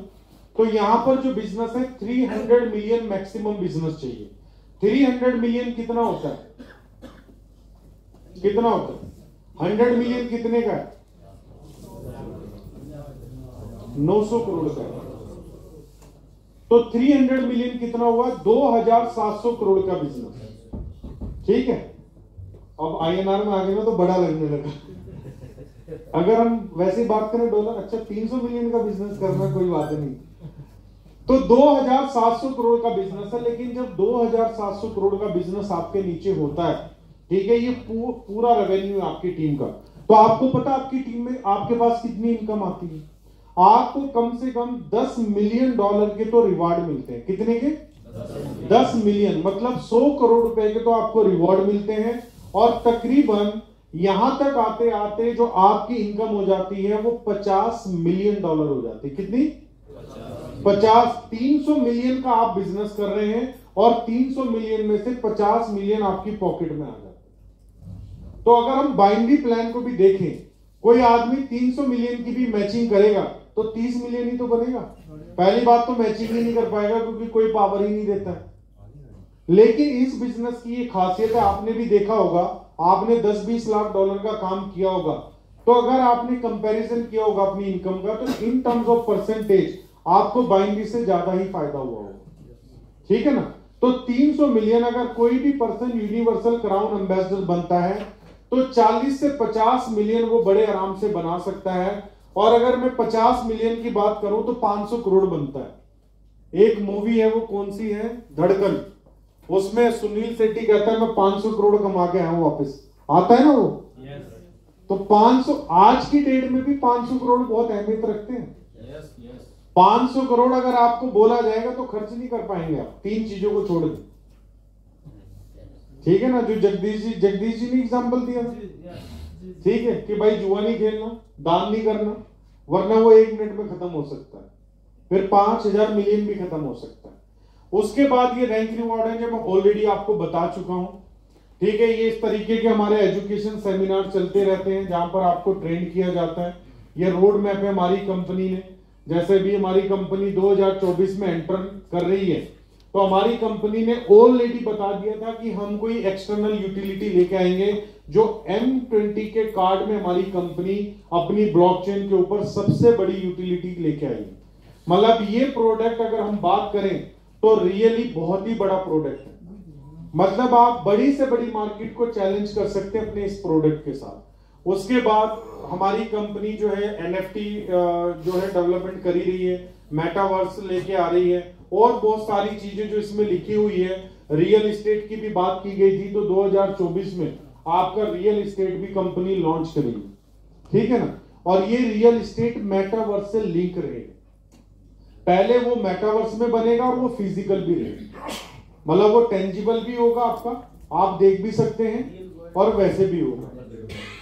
तो यहां पर जो बिजनेस है 300 मिलियन मैक्सिमम बिजनेस चाहिए। 300 मिलियन कितना होता है? कितना होता है? 100 मिलियन कितने का है? 900 करोड़ का है। तो 300 मिलियन कितना हुआ? 2700 करोड़ का बिजनेस। ठीक है, अब INR में आ गए ना तो बड़ा लगने लगा। अगर हम वैसे बात करें डॉलर, अच्छा 300 मिलियन का बिजनेस करना कोई बात नहीं। तो 2700 करोड़ का बिजनेस है, लेकिन जब 2700 करोड़ का बिजनेस आपके नीचे होता है, ठीक है, ये पूरा रेवेन्यू है आपकी टीम का, तो आपको पता आपकी टीम में आपके पास कितनी इनकम आती है? आपको कम से कम $10 मिलियन के तो रिवार्ड मिलते हैं। कितने के? 10 मिलियन, मतलब 100 करोड़ रुपए के तो आपको रिवॉर्ड मिलते हैं। और तकरीबन यहां तक आते आते जो आपकी इनकम हो जाती है वो $50 मिलियन हो जाती है। कितनी? 50। 300 मिलियन का आप बिजनेस कर रहे हैं और 300 मिलियन में से 50 मिलियन आपकी पॉकेट में आ जाते हैं। तो अगर हम बाइनरी प्लान को भी देखें, कोई आदमी 300 मिलियन की भी मैचिंग करेगा तो 30 मिलियन ही तो बनेगा। पहली बात तो मैचिंग ही नहीं कर पाएगा क्योंकि कोई पावर ही नहीं देता है। लेकिन इस बिजनेस की ये खासियत है, आपने भी देखा होगा, आपने 10-20 लाख डॉलर का काम किया होगा, तो अगर आपने कंपैरिजन किया होगा अपनी इनकम का, तो इन टर्म्स ऑफ परसेंटेज आपको बाइनरी से ज्यादा ही फायदा हुआ होगा, ठीक है ना। तो 300 मिलियन अगर कोई भी पर्सन यूनिवर्सल क्राउन एम्बेसडर बनता है तो 40 से 50 मिलियन वो बड़े आराम से बना सकता है। और अगर मैं 50 मिलियन की बात करूं तो 500 करोड़ बनता है। एक मूवी है, वो कौन सी है, धड़कन, उसमें सुनील शेट्टी कहता है मैं 500 करोड़ कमा के आया हूं वापस, आता है ना वो। तो 500 आज की डेट में भी 500 करोड़ बहुत अहमियत रखते हैं। 500 करोड़ अगर आपको बोला जाएगा तो खर्च नहीं कर पाएंगे आप, 3 चीजों को छोड़ दें, ठीक है ना। जो जगदीश जी ने एग्जांपल दिया, ठीक है, कि भाई जुआ नहीं खेलना, दान नहीं करना, वरना वो 1 मिनट में खत्म हो सकता है, फिर 5000 मिलियन भी खत्म हो सकता है। उसके बाद ये रैंक रिवॉर्ड है जो मैं ऑलरेडी आपको बता चुका हूं, ठीक है। ये इस तरीके के हमारे एजुकेशन सेमिनार चलते रहते हैं जहां पर आपको ट्रेन किया जाता है। ये रोड मैप है हमारी कंपनी ने, जैसे भी हमारी कंपनी 2024 में एंटर कर रही है तो हमारी कंपनी ने ऑलरेडी बता दिया था कि हम कोई एक्सटर्नल यूटिलिटी लेके आएंगे जो M20 के कार्ड में हमारी कंपनी अपनी ब्लॉकचेन के ऊपर सबसे बड़ी यूटिलिटी लेके आई। मतलब ये प्रोडक्ट अगर हम बात करें तो रियली बहुत ही बड़ा प्रोडक्ट है। मतलब आप बड़ी से बड़ी मार्केट को चैलेंज कर सकते हैं अपने इस प्रोडक्ट के साथ। उसके बाद हमारी कंपनी जो है NFT जो है डेवलपमेंट कर ही रही है, मेटावर्स लेके आ रही है और बहुत सारी चीजें जो इसमें लिखी हुई है। रियल एस्टेट की भी बात की गई थी, तो 2024 में आपका रियल एस्टेट भी कंपनी लॉन्च करेगी, ठीक है ना। और ये रियल एस्टेट मेटावर्स से लिंक रहेगा, पहले वो मेटावर्स में बनेगा और वो फिजिकल भी रहेगा, मतलब वो टेंजिबल भी होगा आपका, आप देख भी सकते हैं और वैसे भी होगा,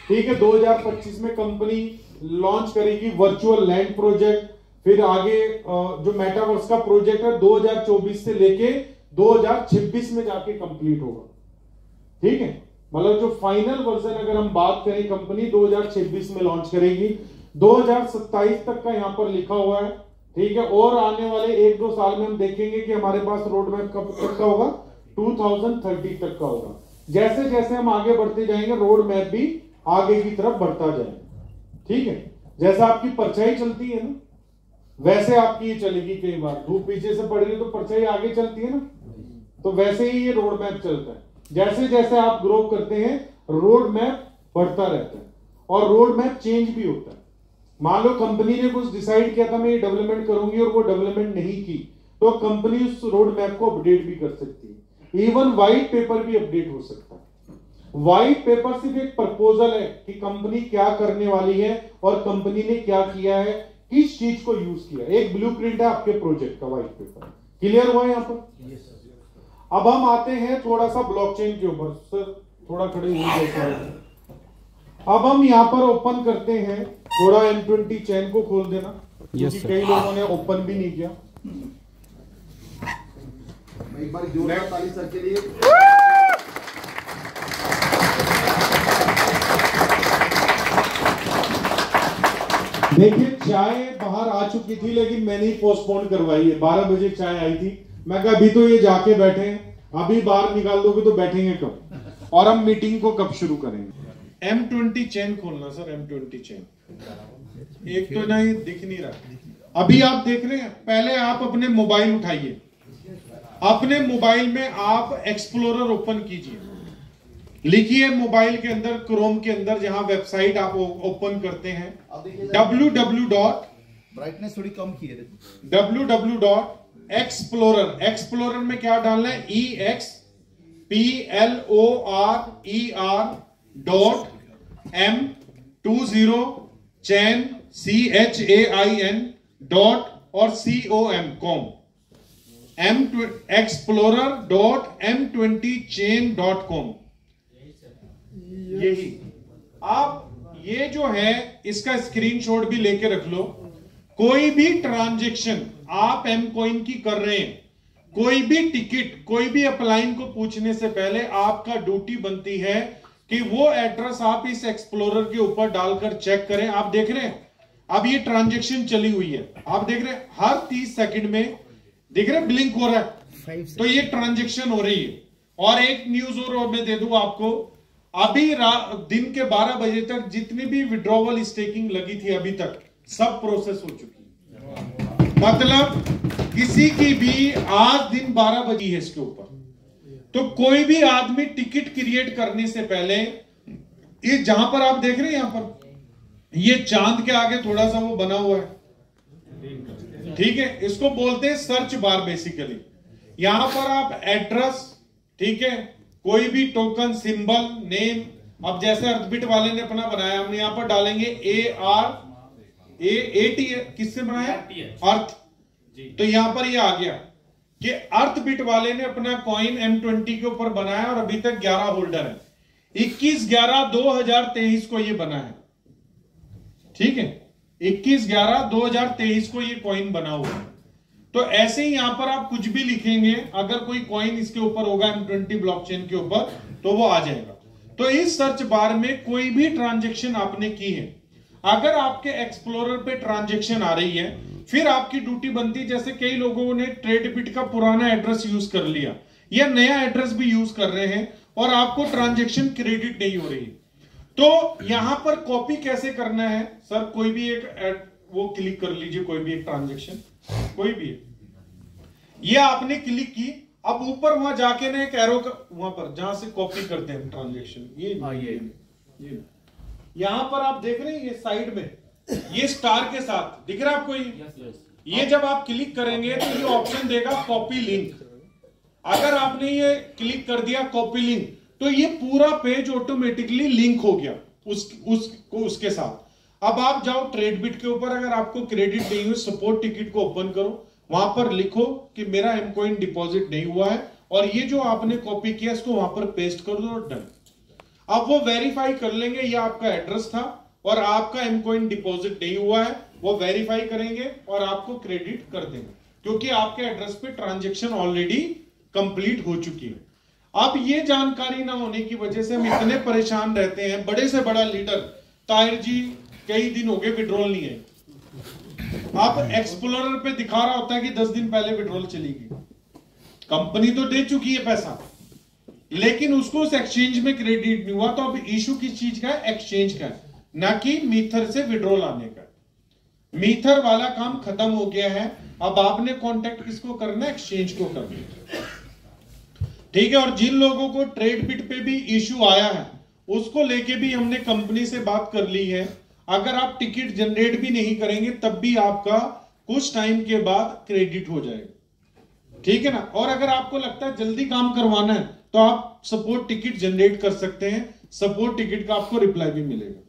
ठीक है। 2025 में कंपनी लॉन्च करेगी वर्चुअल लैंड प्रोजेक्ट, फिर आगे जो मेटावर्स का प्रोजेक्ट है 2024 से लेके 2026 में जाके कंप्लीट होगा, ठीक है। मतलब जो फाइनल वर्जन अगर हम बात करें कंपनी 2026 में लॉन्च करेगी, 2027 तक का यहां पर लिखा हुआ है, ठीक है। और आने वाले 1-2 साल में हम देखेंगे कि हमारे पास रोड मैप कब तक का होगा, 2030 तक का होगा। जैसे जैसे हम आगे बढ़ते जाएंगे रोड मैप भी आगे की तरफ बढ़ता जाएगा, ठीक है। जैसा आपकी परछाई चलती है ना वैसे आपकी ये चलेगी, कई बार धूप पीछे से पड़ रही है तो परछाई आगे चलती है ना, तो वैसे ही ये रोड मैप चलता है। जैसे जैसे आप ग्रो करते हैं रोड मैप बढ़ता रहता है और रोड मैप चेंज भी होता है। मान लो कंपनी ने कुछ डिसाइड किया था मैं ये डेवलपमेंट करूंगी और वो डेवलपमेंट नहीं की, तो कंपनी उस रोड मैप को अपडेट भी कर सकती है। इवन व्हाइट पेपर भी अपडेट हो सकता है। व्हाइट पेपर सिर्फ एक प्रपोजल है कि कंपनी क्या करने वाली है और कंपनी ने क्या किया है, किस चीज को यूज किया। एक ब्लूप्रिंट है आपके प्रोजेक्ट का व्हाइट पेपर। क्लियर हुआ यहां पर? अब हम आते हैं थोड़ा सा ब्लॉकचेन के ऊपर। सर थोड़ा खड़े हो जाए। अब हम यहां पर ओपन करते हैं, थोड़ा M20 चेन को खोल देना, क्योंकि कई लोगों ने ओपन भी नहीं किया। एक बार जोरदार ताली सर के लिए। देखिए चाय बाहर आ चुकी थी लेकिन मैंने ही पोस्टपोन करवाई है। 12 बजे चाय आई थी, मैं कहा अभी तो ये जाके बैठे हैं, अभी बाहर निकाल दोगे तो बैठेंगे कब, और हम मीटिंग को कब शुरू करेंगे। M20 चेन खोलना सर, M20 चेन। एक तो ना ये दिख नहीं रहा, अभी आप देख रहे हैं। पहले आप अपने मोबाइल उठाइए, अपने मोबाइल में आप एक्सप्लोरर ओपन कीजिए, लिखिए मोबाइल के अंदर क्रोम के अंदर जहां वेबसाइट आप ओपन करते हैं www. ब्राइटनेस थोड़ी कम की है, www.explorer. एक्सप्लोरर में क्या डालना है, explorer.m20 chain CHAIN. .com explorer.m20chain.com। यही आप ये जो है इसका स्क्रीनशॉट भी लेके रख लो। कोई भी ट्रांजैक्शन आप M-Coin की कर रहे हैं, कोई भी टिकट, कोई भी अपलाइन को पूछने से पहले आपका ड्यूटी बनती है कि वो एड्रेस आप इस एक्सप्लोरर के ऊपर डालकर चेक करें। आप देख रहे हैं अब ये ट्रांजैक्शन चली हुई है, आप देख रहे हैं हर 30 सेकंड में देख रहे हैं ब्लिंक हो रहा है, तो ये ट्रांजैक्शन हो रही है। और एक न्यूज और मैं दे दूं आपको, अभी दिन के 12 बजे तक जितनी भी विड्रॉवल स्टेकिंग लगी थी अभी तक सब प्रोसेस हो चुकी है। मतलब किसी की भी आज दिन 12 बजी है इसके ऊपर, तो कोई भी आदमी टिकट क्रिएट करने से पहले ये जहां पर आप देख रहे हैं, यहां पर ये चांद के आगे थोड़ा सा वो बना हुआ है, ठीक है, इसको बोलते हैं सर्च बार बेसिकली। यहां पर आप एड्रेस, ठीक है, कोई भी टोकन, सिंबल, नेम, अब जैसे अर्थबिट वाले ने अपना बनाया, हम यहां पर डालेंगे ART, किससे बनाया? अर्थ। तो यहां पर ये आ गया कि अर्थबिट वाले ने अपना कॉइन M20 के ऊपर बनाया और अभी तक 11 होल्डर है। 21/11/2023 को ये बना है, ठीक है, 21/11/2023 को ये कॉइन बना हुआ है। तो ऐसे ही यहां पर आप कुछ भी लिखेंगे, अगर कोई कॉइन इसके ऊपर होगा M20 ब्लॉकचेन के ऊपर, तो वो आ जाएगा। तो इस सर्च बार में कोई भी ट्रांजैक्शन आपने की है, अगर आपके एक्सप्लोरर पे ट्रांजैक्शन आ रही है, फिर आपकी ड्यूटी बनती, जैसे कई लोगों ने ट्रेडबिट का पुराना एड्रेस यूज कर लिया या नया एड्रेस भी यूज कर रहे हैं और आपको ट्रांजैक्शन क्रेडिट नहीं हो रही, तो यहां पर कॉपी कैसे करना है? सर कोई भी एक वो क्लिक कर लीजिए, कोई भी एक ट्रांजैक्शन, कोई भी, ये आपने क्लिक की, अब ऊपर वहां जाके ना एक एरो वहां पर जहां से कॉपी करते हैं ट्रांजैक्शन, ये यहां पर आप देख रहे हैं, ये साइड में ये स्टार के साथ दिख रहा है आपको ये जब आप क्लिक करेंगे तो ये ऑप्शन देगा कॉपी लिंक। अगर आपने ये क्लिक कर दिया कॉपी लिंक, तो ये पूरा पेज ऑटोमेटिकली लिंक हो गया उसके साथ। अब आप जाओ ट्रेडबिट के ऊपर, अगर आपको क्रेडिट नहीं हुई, सपोर्ट टिकट को ओपन करो, वहां पर लिखो कि मेरा एमकॉइन डिपॉजिट नहीं हुआ है, और ये जो आपने कॉपी किया इसको वहां पर पेस्ट कर दो और डन। अब वो वेरीफाई कर लेंगे ये आपका एड्रेस था और आपका एमकॉइन डिपॉजिट नहीं हुआ है, वो वेरीफाई करेंगे और आपको क्रेडिट कर देंगे, क्योंकि आपके एड्रेस पे ट्रांजैक्शन ऑलरेडी कंप्लीट हो चुकी है। अब ये जानकारी ना होने की वजह से हम इतने परेशान रहते हैं। बड़े से बड़ा लीडर ताहिर जी कई दिन हो गए विड्रॉल नहीं है, आप एक्सप्लोरर पे दिखा रहा होता है कि 10 दिन पहले विड्रॉल चली गई, कंपनी तो दे चुकी है पैसा, लेकिन उसको उस एक्सचेंज में क्रेडिट नहीं हुआ। तो अब इशू किस चीज का है? एक्सचेंज का, ना कि मीथर से विड्रॉल आने का। मीथर वाला काम खत्म हो गया है, अब आपने कांटेक्ट किसको करना है? एक्सचेंज को करना है, ठीक है। और जिन लोगों को ट्रेडबिट पे भी इशू आया है उसको लेके भी हमने कंपनी से बात कर ली है। अगर आप टिकट जनरेट भी नहीं करेंगे तब भी आपका कुछ टाइम के बाद क्रेडिट हो जाएगा, ठीक है ना। और अगर आपको लगता है जल्दी काम करवाना है तो आप सपोर्ट टिकट जनरेट कर सकते हैं, सपोर्ट टिकट का आपको रिप्लाई भी मिलेगा।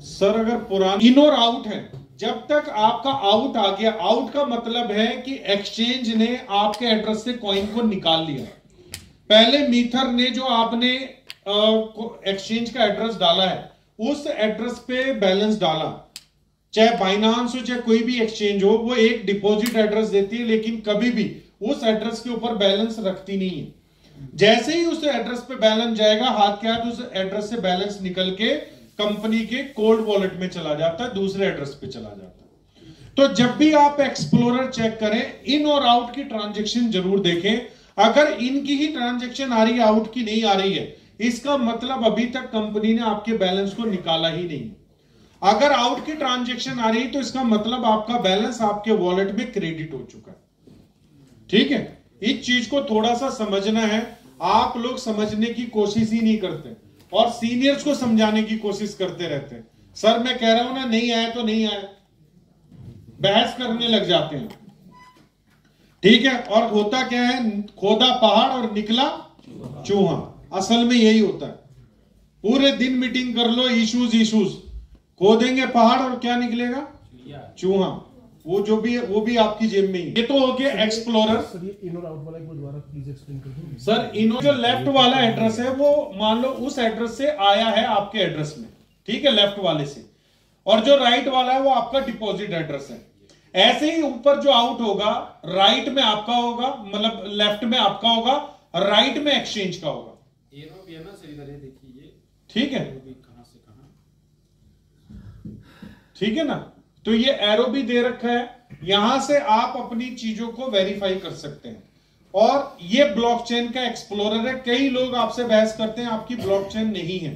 सर अगर पुराना इन और आउट है, जब तक आपका आउट आ गया, आउट का मतलब है कि एक्सचेंज ने आपके एड्रेस से कॉइन को निकाल लिया। पहले मीथर ने जो आपने एक्सचेंज का एड्रेस डाला है उस एड्रेस पे बैलेंस डाला, चाहे बाइनांस हो चाहे कोई भी एक्सचेंज हो, वो एक डिपॉजिट एड्रेस देती है, लेकिन कभी भी उस एड्रेस के ऊपर बैलेंस रखती नहीं है। जैसे ही उस एड्रेस पे बैलेंस जाएगा, हाथ के हाथ उस एड्रेस से बैलेंस निकल के कंपनी के कोल्ड वॉलेट में चला जाता है, दूसरे एड्रेस पे चला जाता है। तो जब भी आप एक्सप्लोरर चेक करें, इन और आउट की ट्रांजैक्शन जरूर देखें। अगर इनकी ही ट्रांजैक्शन आ रही है, आउट की नहीं आ रही है, इसका मतलब अभी तक कंपनी ने आपके बैलेंस को निकाला ही नहीं। अगर आउट की ट्रांजैक्शन आ रही है तो इसका मतलब आपका बैलेंस आपके वॉलेट में क्रेडिट हो चुका है, ठीक है। इस चीज को थोड़ा सा समझना है, आप लोग समझने की कोशिश ही नहीं करते और सीनियर्स को समझाने की कोशिश करते रहते हैं। सर मैं कह रहा हूं ना, नहीं आया तो नहीं आया, बहस करने लग जाते हैं, ठीक है। और होता क्या है, खोदा पहाड़ और निकला चूहा, असल में यही होता है। पूरे दिन मीटिंग कर लो, इश्यूज खोदेंगे पहाड़ और क्या निकलेगा? चूहा। वो जो भी है वो भी आपकी जेब में ही। ये तो हो गया एक्सप्लोरर। सर ये इन और आउट वाला एक बार दोबारा प्लीज एक्सप्लेन कर दो। सर इनो जो लेफ्ट वाला एड्रेस है वो मान लो उस एड्रेस से आया है आपके एड्रेस में, ठीक है, लेफ्ट वाले से, और जो राइट वाला है वो आपका डिपॉजिट एड्रेस है। ऐसे ही ऊपर जो आउट होगा, राइट में आपका होगा, मतलब लेफ्ट में आपका होगा, राइट में एक्सचेंज का होगा, ठीक है, ठीक है ना। तो ये एरो भी दे रखा है, यहां से आप अपनी चीजों को वेरीफाई कर सकते हैं। और ये ब्लॉकचेन का एक्सप्लोरर है। कई लोग आपसे बहस करते हैं आपकी ब्लॉकचेन नहीं है,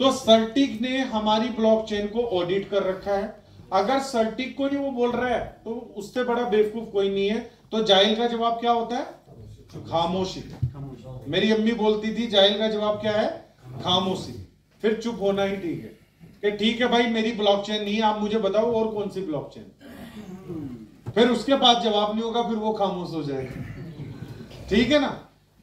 तो सर्टिक ने हमारी ब्लॉकचेन को ऑडिट कर रखा है अगर सर्टिक को नहीं वो बोल रहा है तो उससे बड़ा बेवकूफ कोई नहीं है। तो जाहिल का जवाब क्या होता है? खामोशी। मेरी अम्मी बोलती थी जाहिल का जवाब क्या है? खामोशी। फिर चुप होना ही ठीक है कि ठीक है भाई मेरी ब्लॉकचेन नहीं है, आप मुझे बताओ और कौन सी ब्लॉकचेन। फिर उसके बाद जवाब नहीं होगा, फिर वो खामोश हो जाएगा। ठीक है ना।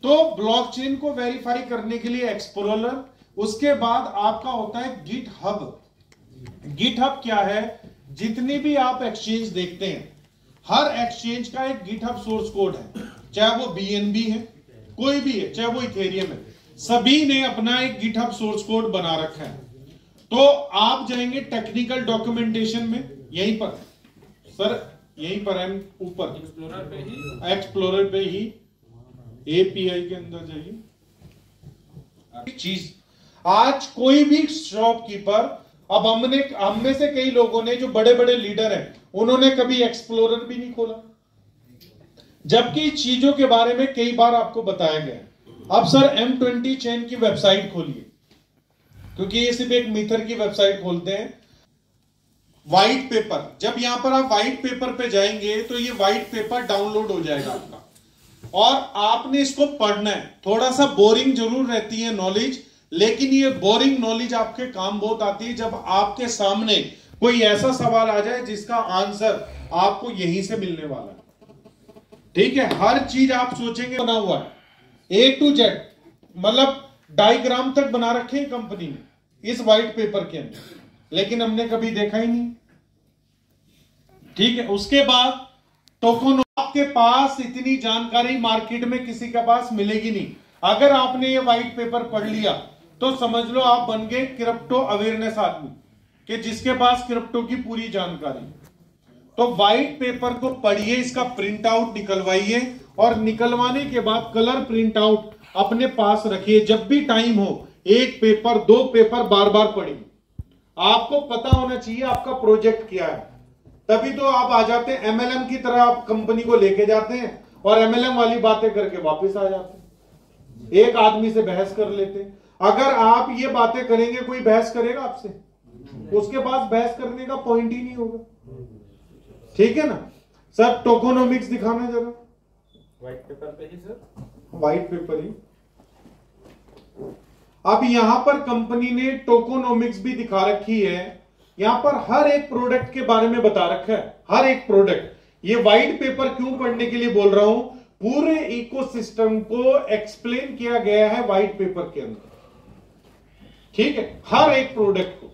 तो ब्लॉकचेन को वेरीफाई करने के लिए एक्सप्लोरर, उसके बाद आपका होता है गिट हब। गिट हब क्या है? जितनी भी आप एक्सचेंज देखते हैं, हर एक्सचेंज का एक गिट हब सोर्स कोड है, चाहे वो BNB है, कोई भी है, चाहे वो इथेरियम है, सभी ने अपना एक गिट हब सोर्स कोड बना रखा है। तो आप जाएंगे टेक्निकल डॉक्यूमेंटेशन में, यहीं पर सर, यहीं पर है ऊपर एक्सप्लोरर पे ही API के अंदर जाइए। चीज आज कोई भी शॉपकीपर, अब हम में से कई लोगों ने जो बड़े बड़े लीडर हैं उन्होंने कभी एक्सप्लोरर भी नहीं खोला, जबकि चीजों के बारे में कई बार आपको बताया गया। अब सर M20 चेन की वेबसाइट खोलिए, क्योंकि ये सिर्फ एक मीथर की वेबसाइट खोलते हैं। व्हाइट पेपर, जब यहां पर आप व्हाइट पेपर पे जाएंगे तो ये व्हाइट पेपर डाउनलोड हो जाएगा आपका, और आपने इसको पढ़ना है। थोड़ा सा बोरिंग जरूर रहती है नॉलेज, लेकिन ये बोरिंग नॉलेज आपके काम बहुत आती है जब आपके सामने कोई ऐसा सवाल आ जाए जिसका आंसर आपको यहीं से मिलने वाला है। ठीक है, हर चीज आप सोचेंगे बना हुआ है A to Z, मतलब डायग्राम तक बना रखे हैं कंपनी ने इस व्हाइट पेपर के अंदर, लेकिन हमने कभी देखा ही नहीं। ठीक है, उसके बाद टोकन, आपके पास इतनी जानकारी मार्केट में किसी के पास मिलेगी नहीं। अगर आपने ये व्हाइट पेपर पढ़ लिया तो समझ लो आप बन गए क्रिप्टो अवेयरनेस आदमी, कि जिसके पास क्रिप्टो की पूरी जानकारी। तो व्हाइट पेपर को पढ़िए, इसका प्रिंट आउट निकलवाइए, और निकलवाने के बाद कलर प्रिंट आउट अपने पास रखिए। जब भी टाइम हो, एक पेपर 2 पेपर बार बार पढ़िए। आपको पता होना चाहिए आपका प्रोजेक्ट क्या है, तभी तो आप आ जाते हैं MLM की तरह, आप कंपनी को लेके जाते हैं और MLM वाली बातें करके वापस आ जाते हैं, एक आदमी से बहस कर लेते हैं। अगर आप ये बातें करेंगे, कोई बहस करेगा आपसे? उसके पास बहस करने का पॉइंट ही नहीं होगा। ठीक है ना सर। टोकोनोमिक्स दिखाना जरा, व्हाइट पेपर पे ही सर, व्हाइट पेपर ही। अब यहां पर कंपनी ने टोकोनोमिक्स भी दिखा रखी है, यहां पर हर एक प्रोडक्ट के बारे में बता रखा है, हर एक प्रोडक्ट। ये व्हाइट पेपर क्यों पढ़ने के लिए बोल रहा हूं? पूरे इकोसिस्टम को एक्सप्लेन किया गया है व्हाइट पेपर के अंदर। ठीक है, हर एक प्रोडक्ट को।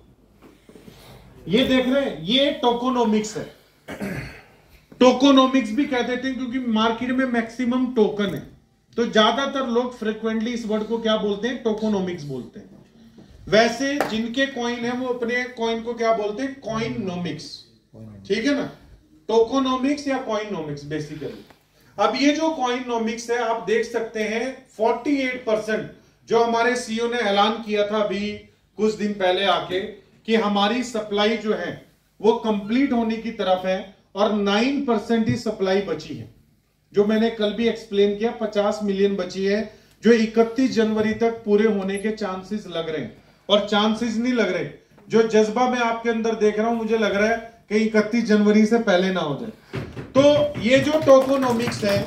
ये देख रहे हैं, ये टोकोनोमिक्स है। टोकोनोमिक्स भी कह देते हैं क्योंकि मार्केट में मैक्सिमम टोकन है, तो ज्यादातर लोग फ्रिक्वेंटली इस वर्ड को क्या बोलते हैं? टोकोनोमिक्स बोलते हैं। वैसे जिनके कॉइन है वो अपने कॉइन को क्या बोलते हैं? कॉइनोमिक्स। ठीक है ना, टोकोनोमिक्स या कॉइनोमिक्स बेसिकली। अब ये जो कॉइनोमिक्स है, आप देख सकते हैं 48% जो हमारे CEO ने ऐलान किया था अभी कुछ दिन पहले आके, कि हमारी सप्लाई जो है वो कंप्लीट होने की तरफ है, और 9% ही सप्लाई बची है। जो मैंने कल भी एक्सप्लेन किया, 50 मिलियन बची है, जो 31 जनवरी तक पूरे होने के चांसेस लग रहे हैं। और चांसेस नहीं लग रहे, जो जज्बा मैं आपके अंदर देख रहा हूं, मुझे लग रहा है कि 31 जनवरी से पहले ना हो जाए। तो ये जो टोकोनोमिक्स है,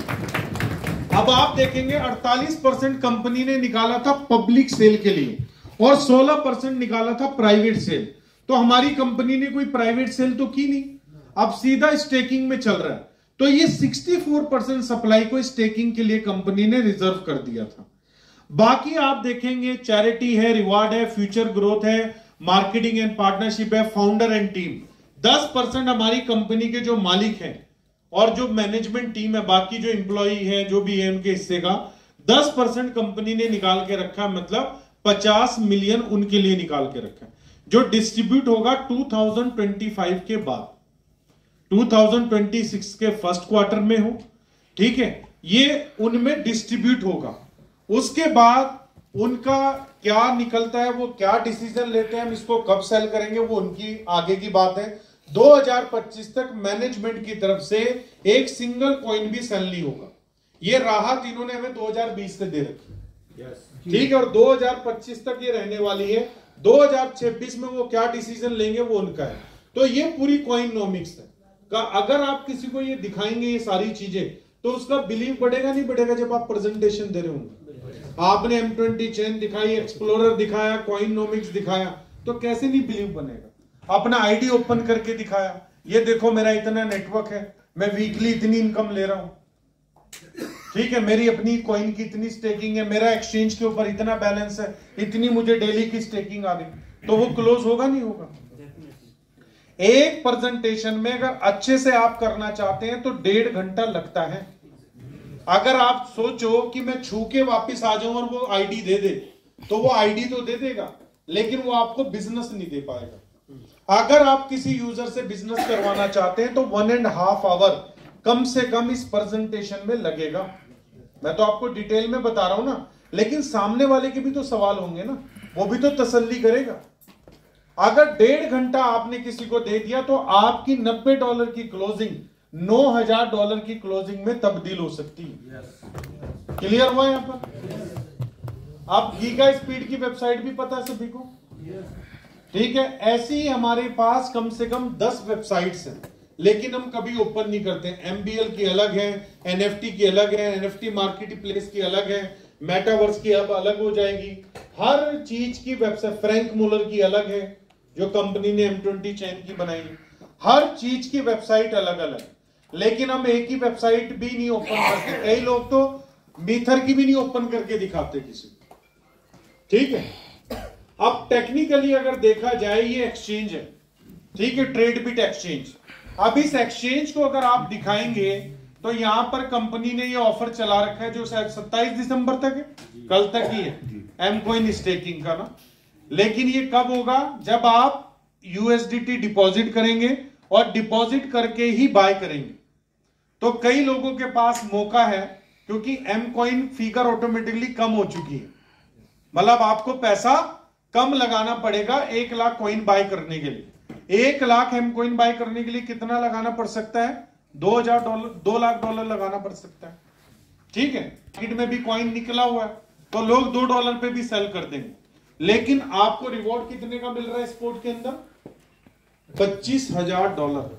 अब आप देखेंगे 48% कंपनी ने निकाला था पब्लिक सेल के लिए, और 16% निकाला था प्राइवेट सेल। तो हमारी कंपनी ने कोई प्राइवेट सेल तो की नहीं, अब सीधा स्टेकिंग में चल रहा है। तो ये 64% सप्लाई को स्टेकिंग के लिए कंपनी ने रिजर्व कर दिया था। बाकी आप देखेंगे चैरिटी है, रिवार्ड है, फ्यूचर ग्रोथ है, मार्केटिंग एंड पार्टनरशिप है, फाउंडर एंड टीम। 10% हमारी कंपनी के जो मालिक हैं और जो मैनेजमेंट टीम है, बाकी जो एम्प्लॉई है जो भी है उनके हिस्से का 10% कंपनी ने निकाल के रखा, मतलब 50 मिलियन उनके लिए निकाल के रखा है, जो डिस्ट्रीब्यूट होगा 2025 के बाद, 2026 के फर्स्ट क्वार्टर में हो। ठीक है, ये उनमें डिस्ट्रीब्यूट होगा। उसके बाद उनका क्या निकलता है, वो क्या डिसीजन लेते हैं, हम इसको कब सेल करेंगे, वो उनकी आगे की बात है। 2025 तक मैनेजमेंट की तरफ से एक सिंगल कॉइन भी सेल नहीं होगा। ये राहत इन्होंने हमें 2020 से दे रखी। ठीक है, और 2025 तक ये रहने वाली है। 2026 में वो क्या डिसीजन लेंगे वो उनका है। तो ये पूरी कॉइनोमिक्स है का। अगर आप किसी को ये दिखाएंगे ये सारी चीजें तो उसका बिलीव बढ़ेगा नहीं बढ़ेगा? जब आप प्रेजेंटेशन दे रहे होंगे, आपने M20 चेन दिखाई, एक्सप्लोरर दिखाया, कॉइनोमिक्स दिखाया, तो कैसे नहीं बिलीव बनेगा? अपना आईडी ओपन करके दिखाया, ये देखो मेरा इतना नेटवर्क है, मैं वीकली इतनी इनकम ले रहा हूं, ठीक है, मेरी अपनी कॉइन की इतनी स्टेकिंग है, मेरा एक्सचेंज के ऊपर इतना बैलेंस है, इतनी मुझे डेली की स्टेकिंग आ गई, तो वो क्लोज होगा नहीं होगा? एक प्रेजेंटेशन में अगर अच्छे से आप करना चाहते हैं तो 1.5 घंटा लगता है। अगर आप सोचो कि मैं छू के वापिस आ जाऊं और वो आईडी दे दे, तो वो आईडी तो दे देगा लेकिन वो आपको बिजनेस नहीं दे पाएगा। अगर आप किसी यूजर से बिजनेस करवाना चाहते हैं तो 1.5 आवर कम से कम इस प्रेजेंटेशन में लगेगा। मैं तो आपको डिटेल में बता रहा हूं ना, लेकिन सामने वाले के भी तो सवाल होंगे ना, वो भी तो तसल्ली करेगा। अगर 1.5 घंटा आपने किसी को दे दिया तो आपकी $90 की क्लोजिंग $9,000 की क्लोजिंग में तब्दील हो सकती है। क्लियर हुआ यहां पर? आप गीगा स्पीड की वेबसाइट भी पता है सभी को, ठीक है? ऐसी ही हमारे पास कम से कम 10 वेबसाइट्स हैं, लेकिन हम कभी ओपन नहीं करते। MBL की अलग है, NFT की अलग है, NFT मार्केट प्लेस की अलग है, मेटावर्स की अब अलग हो जाएगी, हर चीज की वेबसाइट, फ्रैंक मुलर की अलग है जो कंपनी ने M20 चेन की बनाई, हर चीज की वेबसाइट अलग अलग, लेकिन हम एक ही वेबसाइट भी नहीं ओपन करते। कई लोग तो मीथर की भी नहीं ओपन करके दिखाते किसी को, ठीक है? अब टेक्निकली अगर देखा जाए ये एक्सचेंज है, ठीक है, ट्रेडबिट एक्सचेंज। अब इस एक्सचेंज को अगर आप दिखाएंगे तो यहां पर कंपनी ने ये ऑफर चला रखा है जो शायद 27 दिसंबर तक है, कल तक ही है, एमकॉइन स्टेकिंग का ना। लेकिन ये कब होगा? जब आप USDT डिपॉजिट करेंगे और डिपॉजिट करके ही बाय करेंगे। तो कई लोगों के पास मौका है, क्योंकि एमकॉइन फिगर ऑटोमेटिकली कम हो चुकी है, मतलब आपको पैसा कम लगाना पड़ेगा 1 लाख कॉइन बाय करने के लिए। 1 लाख एमकॉइन बाय करने के लिए कितना लगाना पड़ सकता है? $2 लाख लगाना पड़ सकता है, ठीक है? मार्केट में भी कॉइन निकला हुआ है तो लोग $2 पे भी सेल कर देंगे, लेकिन आपको रिवॉर्ड कितने का मिल रहा है स्पोर्ट के अंदर? $25,000।